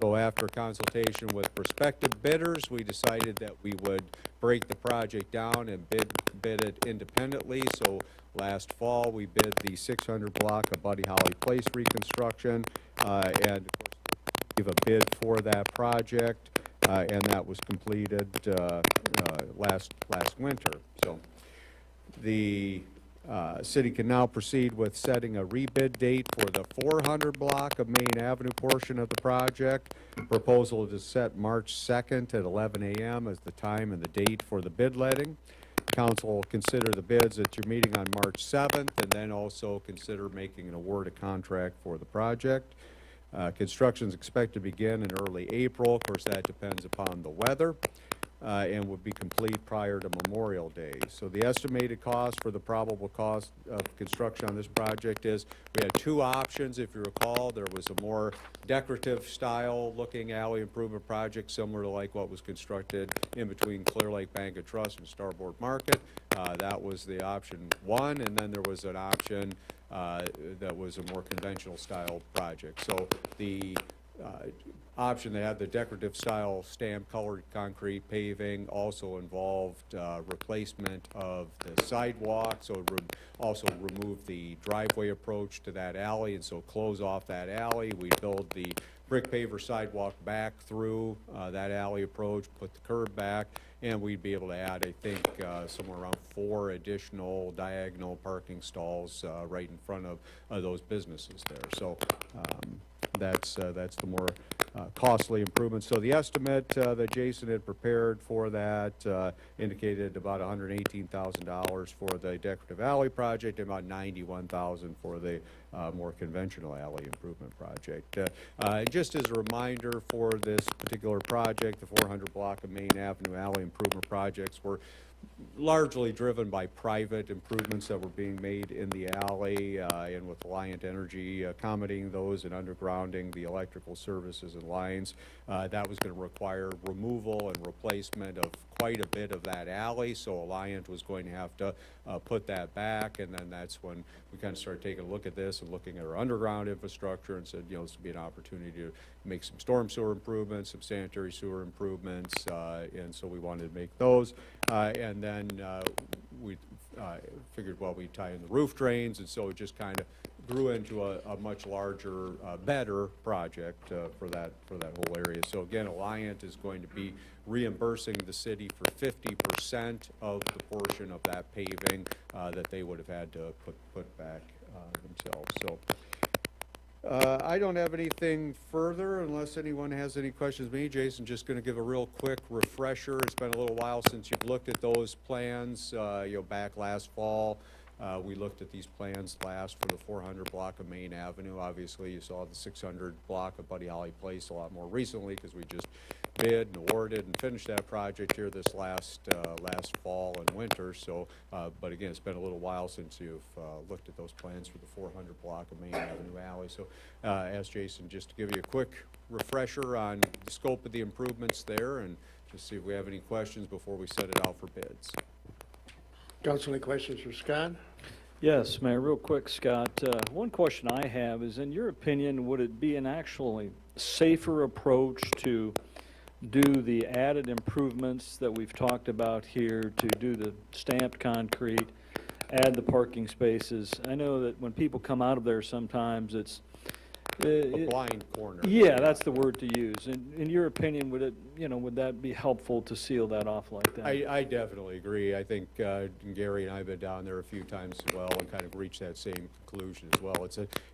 So after consultation with prospective bidders, we decided that we would break the project down and bid it independently. So last fall, we bid the 600 block of Buddy Holly Place reconstruction, and of course, gave a bid for that project. And that was completed last winter. So the City can now proceed with setting a rebid date for the 400 block of Main Avenue portion of the project. Proposal is set March 2nd at 11 a.m. as the time and the date for the bid letting. Council will consider the bids at your meeting on March 7th, and then also consider making an award of contract for the project. Construction is expected to begin in early April. Of course, that depends upon the weather, and would be complete prior to Memorial Day. So the estimated cost for the probable cost of construction on this project is, we had two options. If you recall, there was a more decorative style looking alley improvement project similar to like what was constructed in between Clear Lake Bank and Trust and Starboard Market. That was the option one, and then there was an option that was a more conventional style project. So the option that had the decorative style stamp colored concrete paving also involved replacement of the sidewalk, so it would also remove the driveway approach to that alley, and so close off that alley. We build the brick paver sidewalk back through that alley approach, put the curb back, and we'd be able to add, I think, somewhere around 4 additional diagonal parking stalls right in front of those businesses there. So that's the more costly improvement. So the estimate that Jason had prepared for that indicated about $118,000 for the decorative alley project and about $91,000 for the more conventional alley improvement project. Just as a reminder for this particular project, the 400 block of Main Avenue alley improvement projects were largely driven by private improvements that were being made in the alley, and with Alliant Energy accommodating those and undergrounding the electrical services and lines. That was going to require removal and replacement of quite a bit of that alley, so Alliant was going to have to put that back, and then that's when we kind of started taking a look at this and looking at our underground infrastructure and said, you know, this would be an opportunity to make some storm sewer improvements, some sanitary sewer improvements, and so we wanted to make those. And then we figured, well, we'd tie in the roof drains, and so it just kind of grew into a much larger, better project for that whole area. So again, Alliant is going to be reimbursing the city for 50% of the portion of that paving that they would have had to put back themselves. So I don't have anything further unless anyone has any questions. Me, Jason, just going to give a real quick refresher. It's been a little while since you've looked at those plans. You know, back last fall, we looked at these plans last for the 400 block of Main Avenue. Obviously, you saw the 600 block of Buddy Holly Place a lot more recently because we just bid and awarded and finished that project here this last fall and winter. So, but again, it's been a little while since you've looked at those plans for the 400 block of Main Avenue Alley. So, ask Jason just to give you a quick refresher on the scope of the improvements there, and just see if we have any questions before we set it out for bids. Council, any questions for Scott? Yes, Mayor, real quick, Scott. One question I have is, in your opinion, would it be an actually safer approach to do the added improvements that we've talked about here, to do the stamped concrete, add the parking spaces? I know that when people come out of there sometimes it's A blind corner. Yeah, that's the word to use. In your opinion, would it, would that be helpful to seal that off like that? I definitely agree. I think Gary and I have been down there a few times as well and kind of reached that same conclusion as well.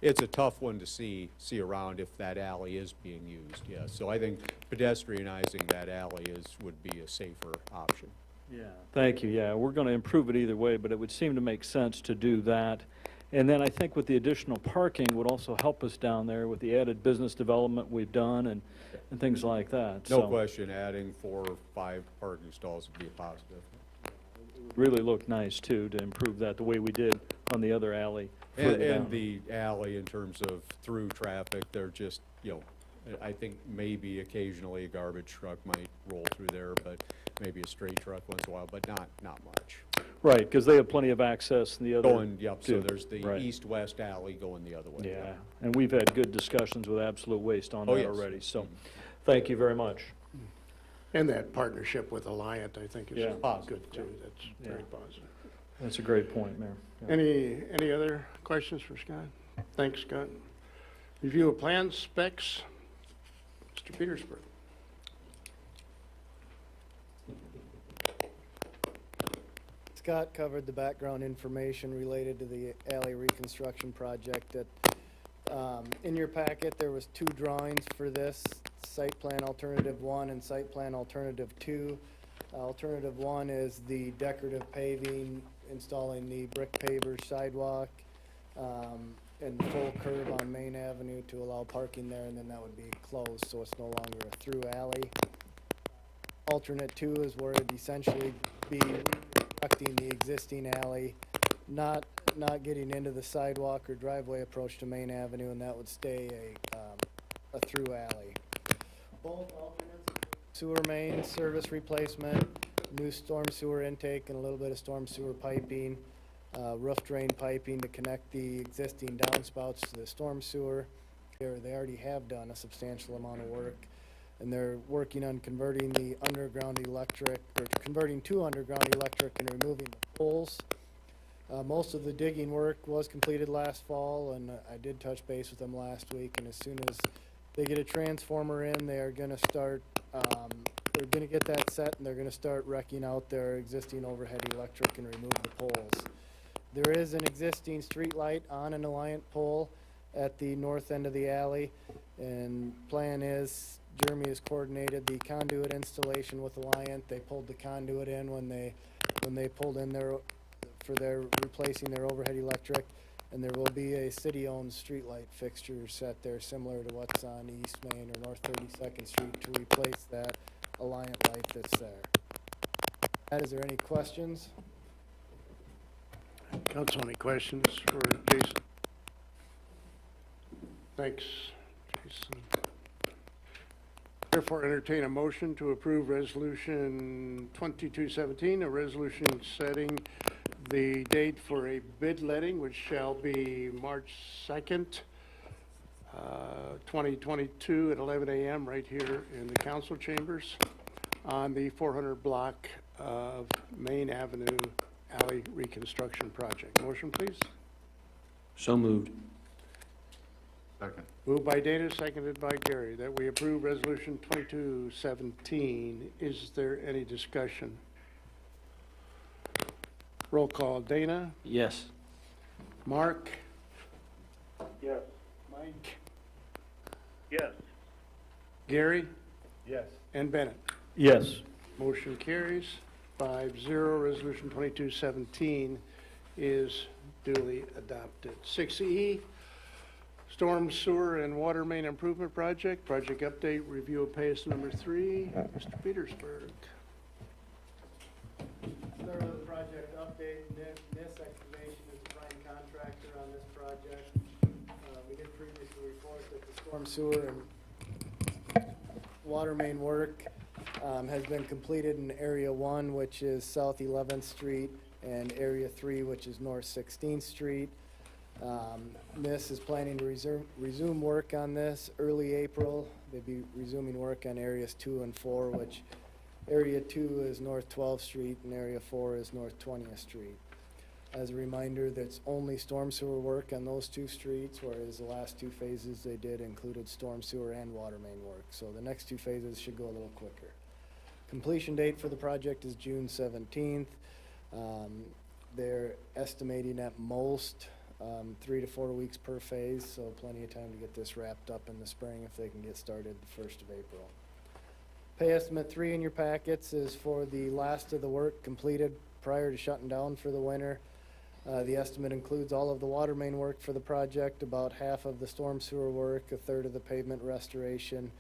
It's a tough one to see around if that alley is being used, yes. So I think pedestrianizing that alley would be a safer option. Yeah, thank you. Yeah, we're going to improve it either way, but it would seem to make sense to do that. And then I think with the additional parking would also help us down there with the added business development we've done and things like that. No question, adding 4 or 5 parking stalls would be a positive. It would really look nice, too, to improve that the way we did on the other alley. And the alley in terms of through traffic, they're just, I think maybe occasionally a garbage truck might roll through there, but maybe a straight truck once in a while, but not much. Right, because they have plenty of access in the other. Yep, so there's the east-west alley going the other way. Yeah, and we've had good discussions with Absolute Waste on that already, so thank you very much. And that partnership with Alliant, I think, is good, too. That's very positive. That's a great point, Mayor. Yeah. Any other questions for Scott? Thanks, Scott. Review of plans, specs, Mr. Petersburg. Scott covered the background information related to the alley reconstruction project. That, in your packet, there was 2 drawings for this, Site Plan Alternative 1 and Site Plan Alternative 2. Alternative 1 is the decorative paving, installing the brick paver sidewalk, and full curb on Main Avenue to allow parking there, and then that would be closed, so it's no longer a through alley. Alternate 2 is where it'd essentially be reconstructing the existing alley, not getting into the sidewalk or driveway approach to Main Avenue, and that would stay a through alley. Both alternates, sewer main service replacement, new storm sewer intake, and a little bit of storm sewer piping, roof drain piping to connect the existing downspouts to the storm sewer. They already have done a substantial amount of work, and they're working on converting the underground electric, or converting to underground electric and removing the poles. Most of the digging work was completed last fall, and I did touch base with them last week, and as soon as they get a transformer in, they are gonna start, they're gonna get that set, and they're gonna start wrecking out their existing overhead electric and remove the poles. There is an existing street light on an Alliant pole at the north end of the alley, and plan is, Jeremy has coordinated the conduit installation with Alliant. They pulled the conduit in when they pulled in their, for their replacing their overhead electric, and there will be a city-owned street light fixture set there similar to what's on East Main or North 32nd Street to replace that Alliant light that's there. Is there any questions? Council, any questions for Jason? Thanks, Jason. Therefore, entertain a motion to approve Resolution 2217, a resolution setting the date for a bid letting, which shall be March 2nd, 2022 at 11 a.m. right here in the council chambers on the 400 block of Main Avenue alley reconstruction project. Motion, please. So moved. Second. Moved by Dana, seconded by Gary, that we approve Resolution 2217. Is there any discussion? Roll call. Dana? Yes. Mark? Yes. Mike? Yes. Gary? Yes. And Bennett? Yes. Motion carries 5-0. Resolution 2217 is duly adopted. 6E, Storm Sewer and Water Main Improvement Project. Project update, review of pay estimate number 3. Mr. Petersburg. Start with the project update. NIS Excavation is the prime contractor on this project. We did previously report that the storm sewer and water main work has been completed in Area 1, which is South 11th Street, and Area 3, which is North 16th Street. NIS is planning to resume work on this early April. They'll be resuming work on Areas 2 and 4, which Area 2 is North 12th Street and Area 4 is North 20th Street. As a reminder, that's only storm sewer work on those 2 streets, whereas the last 2 phases they did included storm sewer and water main work. So the next 2 phases should go a little quicker. Completion date for the project is June 17th. They're estimating at most 3 to 4 weeks per phase, so plenty of time to get this wrapped up in the spring if they can get started the 1st of April. Pay estimate 3 in your packets is for the last of the work completed prior to shutting down for the winter. The estimate includes all of the water main work for the project, about half of the storm sewer work, a third of the pavement restoration,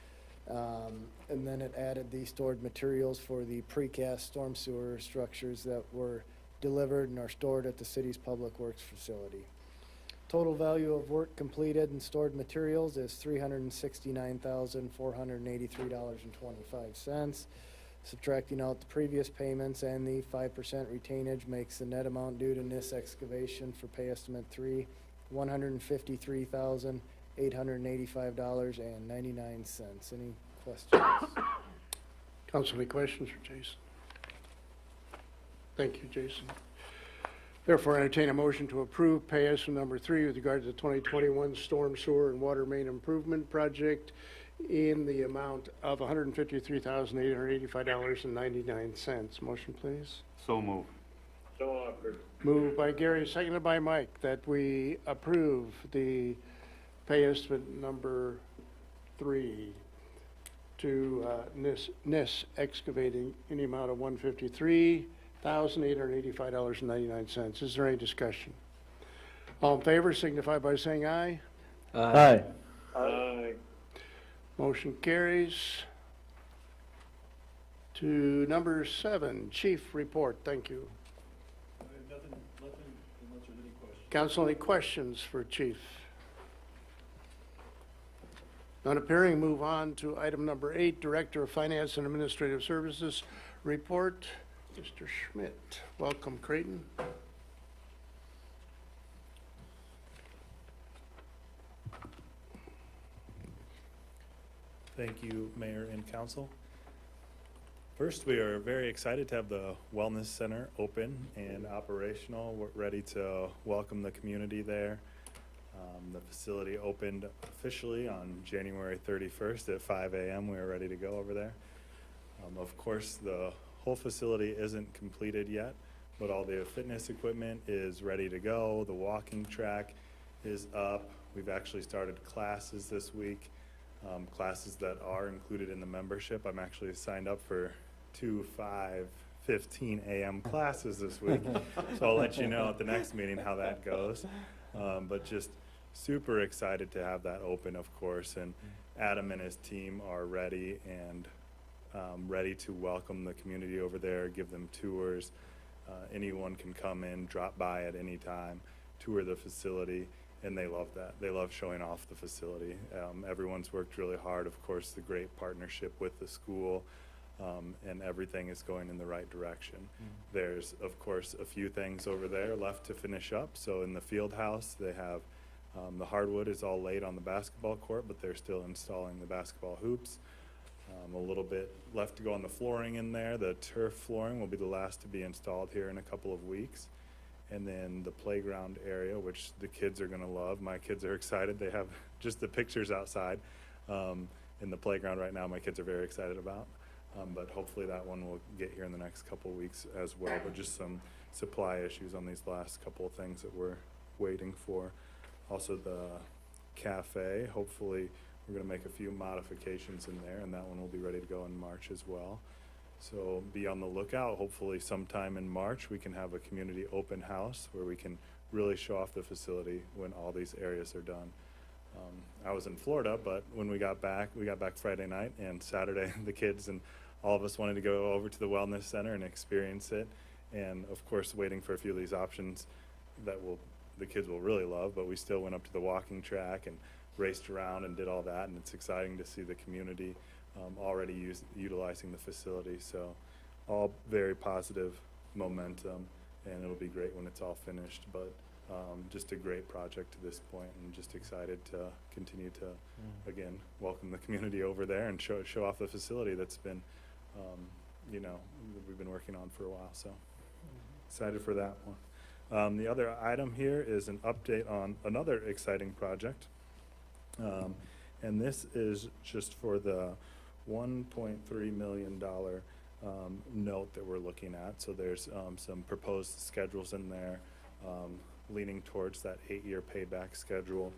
and then it added the stored materials for the precast storm sewer structures that were delivered and are stored at the city's public works facility. Total value of work completed and stored materials is $369,483.25. Subtracting out the previous payments and the 5% retainage makes the net amount due to NIS Excavation for pay estimate 3, $153,885.99. Any questions? Council, any questions for Jason? Thank you, Jason. Therefore, entertain a motion to approve pay estimate number 3 with regard to the 2021 storm sewer and water main improvement project in the amount of $153,885.99. Motion, please. So move. So offered. Moved by Gary, seconded by Mike, that we approve the pay estimate number 3 to NIS Excavating in the amount of $153,885.99. Is there any discussion? All in favor signify by saying aye. Aye. Aye. Motion carries. To number 7, Chief Report. Thank you. Nothing unless there's any questions. Council, any questions for Chief? None appearing, move on to item number 8, Director of Finance and Administrative Services Report. Mr. Schmidt. Welcome, Creighton. Thank you, Mayor and Council. First, we are very excited to have the Wellness Center open and operational. We're ready to welcome the community there. The facility opened officially on January 31st at 5 a.m. We are ready to go over there. Of course, the whole facility isn't completed yet, but all the fitness equipment is ready to go. The walking track is up. We've actually started classes this week, classes that are included in the membership. I'm actually signed up for 2, 5, 15 a.m. classes this week, so I'll let you know at the next meeting how that goes. But just super excited to have that open, of course, and Adam and his team are ready and ready to welcome the community over there, give them tours. Anyone can come in, drop by at any time, tour the facility, and they love that. They love showing off the facility. Everyone's worked really hard, of course, the great partnership with the school, and everything is going in the right direction. There's, of course, a few things over there left to finish up. So in the field house, they have the hardwood is all laid on the basketball court, but they're still installing the basketball hoops. A little bit left to go on the flooring in there. The turf flooring will be the last to be installed here in a couple of weeks. And then the playground area, which the kids are going to love. My kids are excited. They have just the pictures outside in the playground right now. My kids are very excited about. But hopefully that one will get here in the next couple of weeks as well. But just some supply issues on these last couple of things that we're waiting for. Also the cafe, hopefully we're going to make a few modifications in there, and that one will be ready to go in March as well. So be on the lookout. Hopefully sometime in March we can have a community open house where we can really show off the facility when all these areas are done. I was in Florida, but when we got back Friday night, and Saturday the kids and all of us wanted to go over to the Wellness Center and experience it. And of course waiting for a few of these options that the kids will really love, but we still went up to the walking track and raced around and did all that, and it's exciting to see the community already utilizing the facility. So all very positive momentum, and it'll be great when it's all finished. But just a great project to this point, and just excited to continue to again welcome the community over there and show off the facility that's been we've been working on for a while. So excited for that one. The other item here is an update on another exciting project, and this is just for the $1.3 million note that we're looking at. So there's some proposed schedules in there, leaning towards that 8-year payback schedule.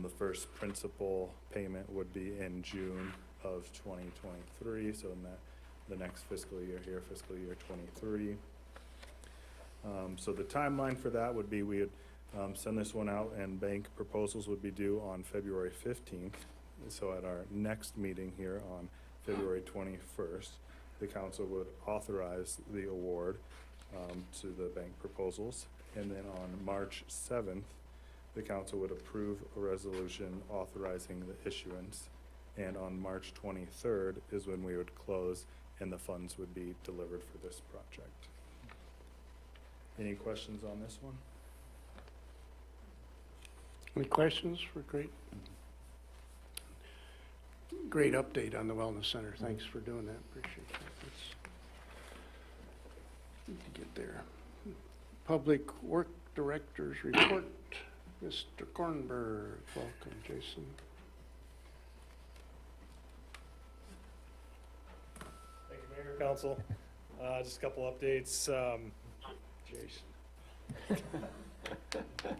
The first principal payment would be in June of 2023, so in the next fiscal year here, fiscal year 23. So the timeline for that would be we would send this one out, and bank proposals would be due on February 15th. So at our next meeting here on February 21st, the council would authorize the award to the bank proposals. And then on March 7th, the council would approve a resolution authorizing the issuance. And on March 23rd is when we would close and the funds would be delivered for this project. Any questions on this one? Any questions for great update on the Wellness Center. Thanks for doing that. Appreciate that. Let's get there. Public Work Director's Report. Mr. Kornberg. Welcome, Jason. Thank you, Mayor, Council. Just a couple updates. Jason.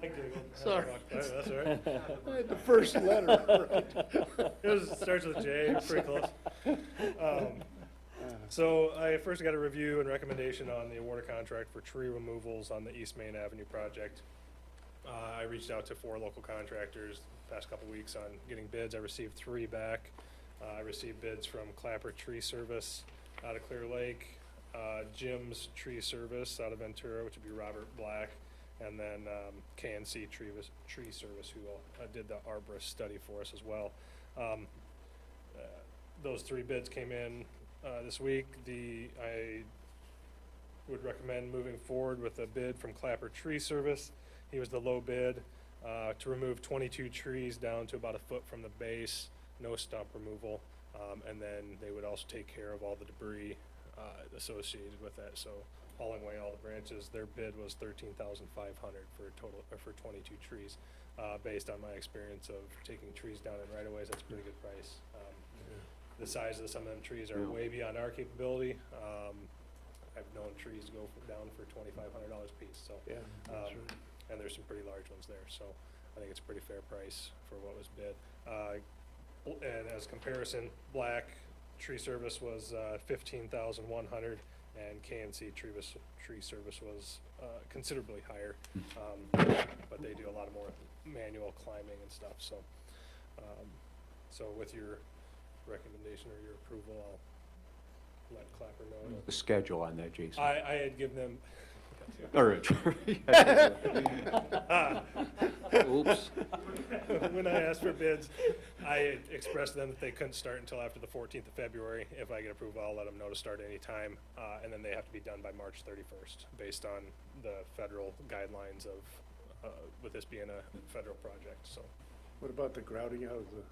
I giggled. Sorry. That's all right. I had the first letter right. It starts with a J, pretty close. So I first got a review and recommendation on the award of contract for tree removals on the East Main Avenue project. I reached out to 4 local contractors the past couple weeks on getting bids. I received 3 back. I received bids from Clapper Tree Service out of Clear Lake, Jim's Tree Service out of Ventura, which would be Robert Black, and then KNC Tree Service, who did the arborist study for us as well. Those 3 bids came in this week. I would recommend moving forward with a bid from Clapper Tree Service. He was the low bid to remove 22 trees down to about a foot from the base, no stump removal, and then they would also take care of all the debris associated with that. So hauling away all the branches. Their bid was $13,500 for a total for 22 trees. Based on my experience of taking trees down in right-of-ways, that's a pretty good price. The size of some of them trees are way beyond our capability. I've known trees go down for $2,500 a piece. So, Yeah, that's right. and there's some pretty large ones there. So I think it's a pretty fair price for what was bid. And as comparison, Black Tree Service was $15,100, and KNC Tree Service was considerably higher, but they do a lot of more manual climbing and stuff. So, so with your recommendation or your approval, I'll let Clapper know. The schedule on that, Jason. I had given them. All right. Oops. When I asked for bids, I expressed to them that they couldn't start until after the 14th of February. If I get approval, I'll let them know to start any time, and then they have to be done by March 31st, based on the federal guidelines of, with this being a federal project. So What about the grouting out of the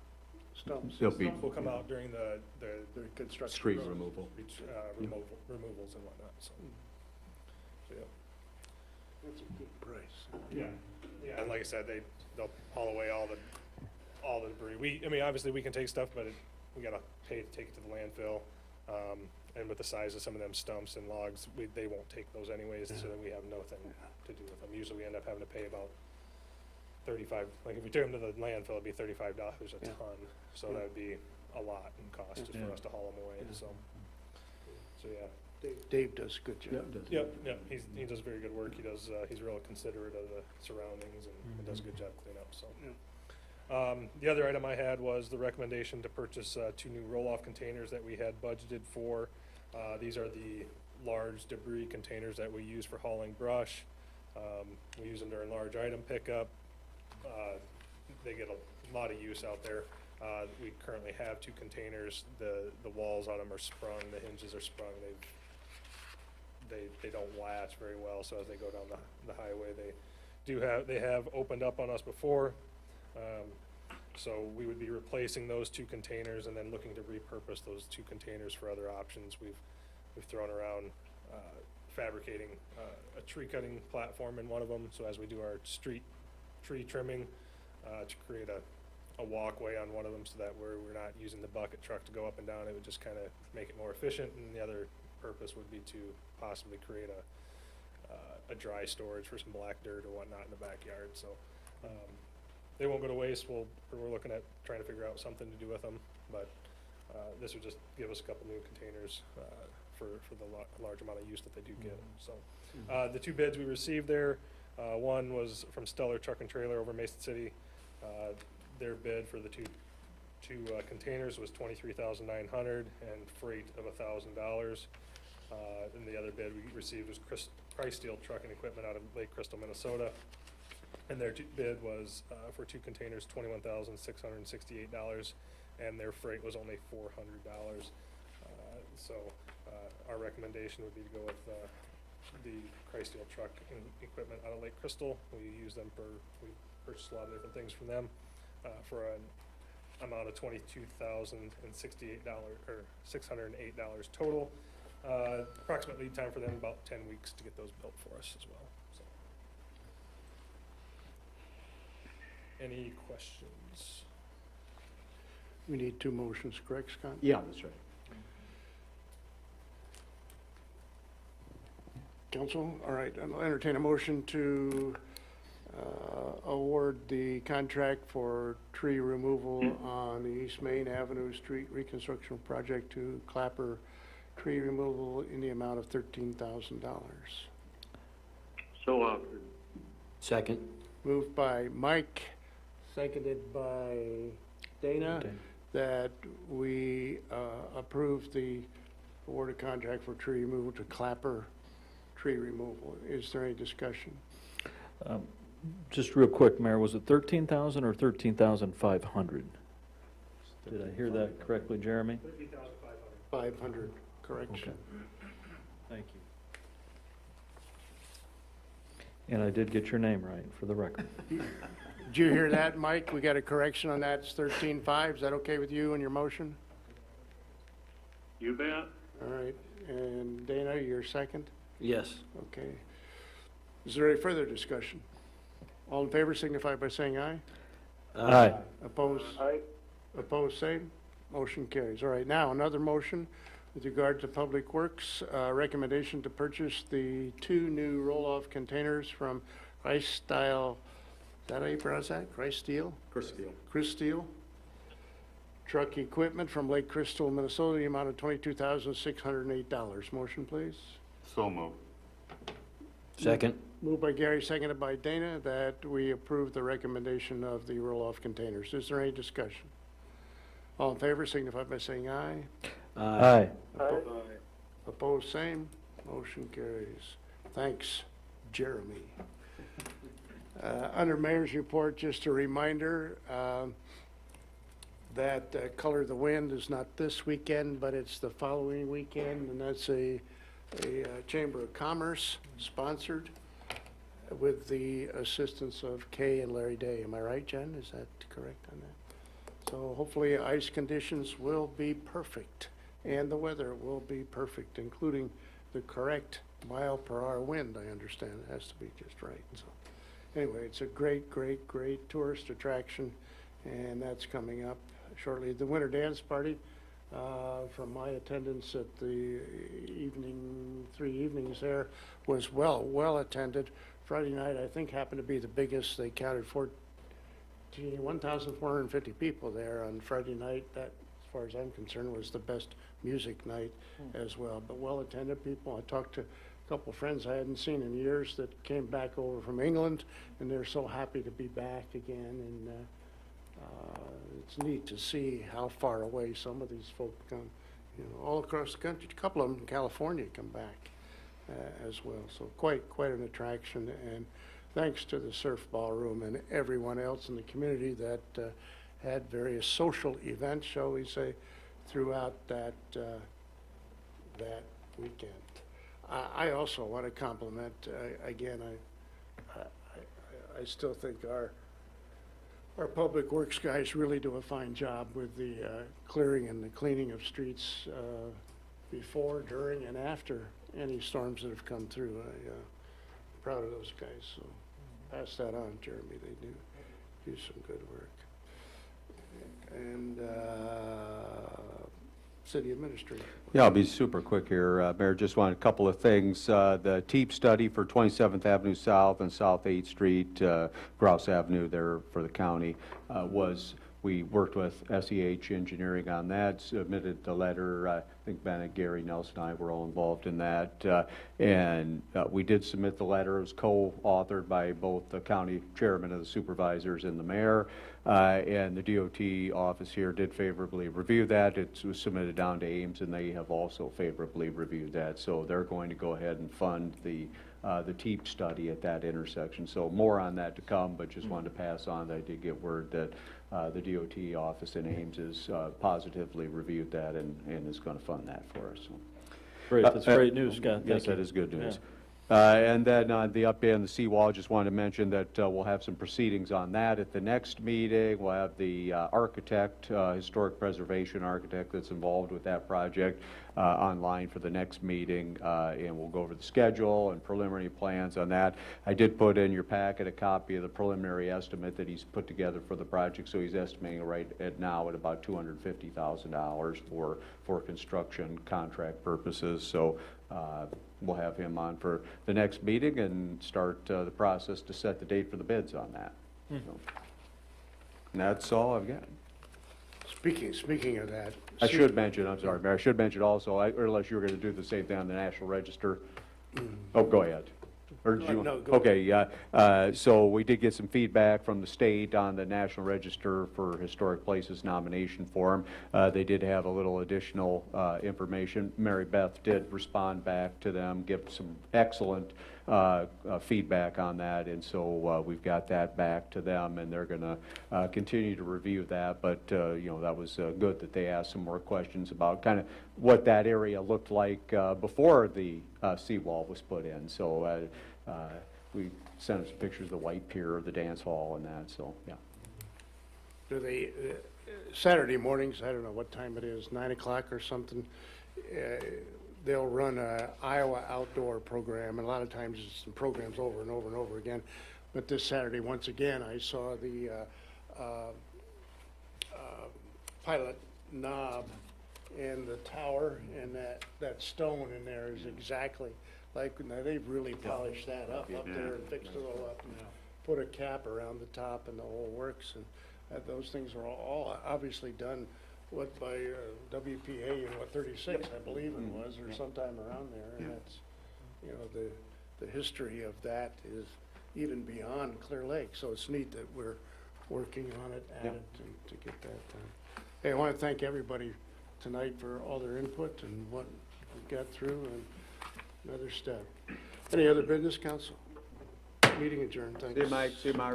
stumps? They'll be will come out during the construction. street process? removal. removals and whatnot. So, so yeah. That's a good price. Yeah, yeah, and like I said, they'll haul away all the debris. I mean, obviously we can take stuff, but we gotta pay to take it to the landfill. And with the size of some of them stumps and logs, they won't take those anyways, so then we have nothing to do with them. Usually we end up having to pay about $35, like if we took them to the landfill, it'd be $35 a ton. So that would be a lot in cost just for us to haul them away, so yeah. Dave does a good job. Yep, he does very good work. He does, he's real considerate of the surroundings and does a good job cleaning up, so. The other item I had was the recommendation to purchase 2 new roll-off containers that we had budgeted for. These are the large debris containers that we use for hauling brush. We use them during large item pickup. They get a lot of use out there. We currently have 2 containers. The walls on them are sprung, the hinges are sprung. They don't latch very well, so as they go down the highway, they have opened up on us before. So we would be replacing those 2 containers and then looking to repurpose those 2 containers for other options. We've thrown around fabricating a tree cutting platform in one of them, so as we do our street tree trimming, to create a walkway on one of them, so that we're not using the bucket truck to go up and down. It would just kind of make it more efficient, and the other purpose would be to possibly create a dry storage for some black dirt or whatnot in the backyard. So they won't go to waste. We're looking at trying to figure out something to do with them, but this would just give us a couple new containers for the large amount of use that they do get. So the 2 bids we received there, one was from Stellar Truck and Trailer over Mason City. Their bid for the two containers was $23,900 and freight of $1,000. And the other bid we received was Price Steel Truck and Equipment out of Lake Crystal, Minnesota. And their bid was for 2 containers, $21,668, and their freight was only $400. So our recommendation would be to go with the Price Steel Truck and Equipment out of Lake Crystal. We use them we purchase a lot of different things from them for an amount of $22,068 or $608 total. Approximate lead time for them about 10 weeks to get those built for us as well. So. Any questions? We need 2 motions, correct, Scott? Yeah, that's right. Council? All right, I'll entertain a motion to award the contract for tree removal on the East Main Avenue Street Reconstruction Project to Clapper Tree Removal in the amount of $13,000. So offered. Second. Moved by Mike, seconded by Dana, that we approve the awarded contract for tree removal to Clapper Tree Removal. Is there any discussion? Just real quick, Mayor, was it 13,000 or 13,500? Did I hear that correctly, Jeremy? 500, correction. Thank you. And I did get your name right, for the record. Did you hear that, Mike? We got a correction on that. It's 13.5. Is that okay with you and your motion? You bet. All right. And Dana, your second? Yes. Okay. Is there any further discussion? All in favor signify by saying aye. Aye. Opposed? Aye. Opposed, same. Motion carries. All right, now another motion with regard to Public Works. Recommendation to purchase the 2 new roll-off containers from Rice Style, is that how you pronounce that? Rice Steel? Chris Steel. Truck equipment from Lake Crystal, Minnesota, the amount of $22,608. Motion, please. So moved. Second. Moved by Gary, seconded by Dana, that we approve the recommendation of the roll-off containers. Is there any discussion? All in favor signify by saying aye. Aye. Opposed, same. Motion carries. Thanks, Jeremy. Under Mayor's report, just a reminder that Color the Wind is not this weekend, but it's the following weekend, and that's a Chamber of Commerce sponsored with the assistance of Kay and Larry Day. Am I right, Jen? Is that correct on that? So hopefully ice conditions will be perfect and the weather will be perfect, including the correct mile-per-hour wind, I understand. It has to be just right. So anyway, it's a great, great, great tourist attraction, and that's coming up shortly. The Winter Dance Party, from my attendance at the 3 evenings there, was well attended. Friday night, I think, happened to be the biggest. They counted 1,450 people there on Friday night. That, as far as I'm concerned, was the best music night as well. But well-attended people. I talked to a couple of friends I hadn't seen in years that came back over from England, and they're so happy to be back again. And it's neat to see how far away some of these folk come, all across the country. A couple of them in California come back as well. So quite an attraction. And thanks to the Surf Ballroom and everyone else in the community that had various social events, shall we say, throughout that weekend. I also want to compliment, again, I still think our public works guys really do a fine job with the clearing and the cleaning of streets before, during, and after any storms that have come through. I'm proud of those guys. So pass that on, Jeremy. They do some good work. And City Administrator. Yeah, I'll be super quick here, Mayor. Just wanted a couple of things. The TEEP study for 27th Avenue South and South 8th Street, Grouse Avenue there for the county, we worked with SEH Engineering on that, submitted the letter. I think Bennett, Gary, Nelson, and I were all involved in that. And we did submit the letter. It was co-authored by both the county chairman of the supervisors and the mayor. And the DOT office here did favorably review that. It was submitted down to Ames, and they have also favorably reviewed that. So they're going to go ahead and fund the TEEP study at that intersection. So more on that to come, but just wanted to pass on that I did get word that the DOT office in Ames has positively reviewed that and is going to fund that for us. So. Great, that's great news, Scott. Yes, Thank you. that is good news. Yeah. And then on the update on the seawall, I just wanted to mention that we'll have some proceedings on that at the next meeting. We'll have the architect, historic preservation architect that's involved with that project, online for the next meeting, and we'll go over the schedule and preliminary plans on that. I did put in your packet a copy of the preliminary estimate that he's put together for the project, so he's estimating right at now at about $250,000 for construction contract purposes. So we'll have him on for the next meeting and start the process to set the date for the bids on that. So, and that's all I've got. Speaking of that. I should mention, I'm sorry, Mayor, I should mention also, unless you were going to do the same thing on the National Register. Oh, go ahead. Or did you? No, go Okay, so we did get some feedback from the state on the National Register for Historic Places nomination form. They did have a little additional information. Mary Beth did respond back to them, give some excellent feedback on that, and so we've got that back to them, and they're going to continue to review that. But you know, that was good that they asked some more questions about kind of what that area looked like before the seawall was put in. So we sent them some pictures of the White Pier, the dance hall, and that. So yeah. Do they Saturday mornings? I don't know what time it is, 9 o'clock or something. They'll run a Iowa outdoor program, and a lot of times it's some programs over and over and over again. But this Saturday, once again, I saw the pilot knob and the tower, and that stone in there is exactly like, now they've really polished that up there and fixed it all up and put a cap around the top and the whole works. And those things are all obviously done by WPA in 36, I believe it was, or sometime around there. And that's, you know, the history of that is even beyond Clear Lake. So it's neat that we're working on it, at it, to get that done. Hey, I want to thank everybody tonight for all their input and what we got through, and another step. Any other business, council? Meeting adjourned. Thanks. See you, Mike. See you, Mark.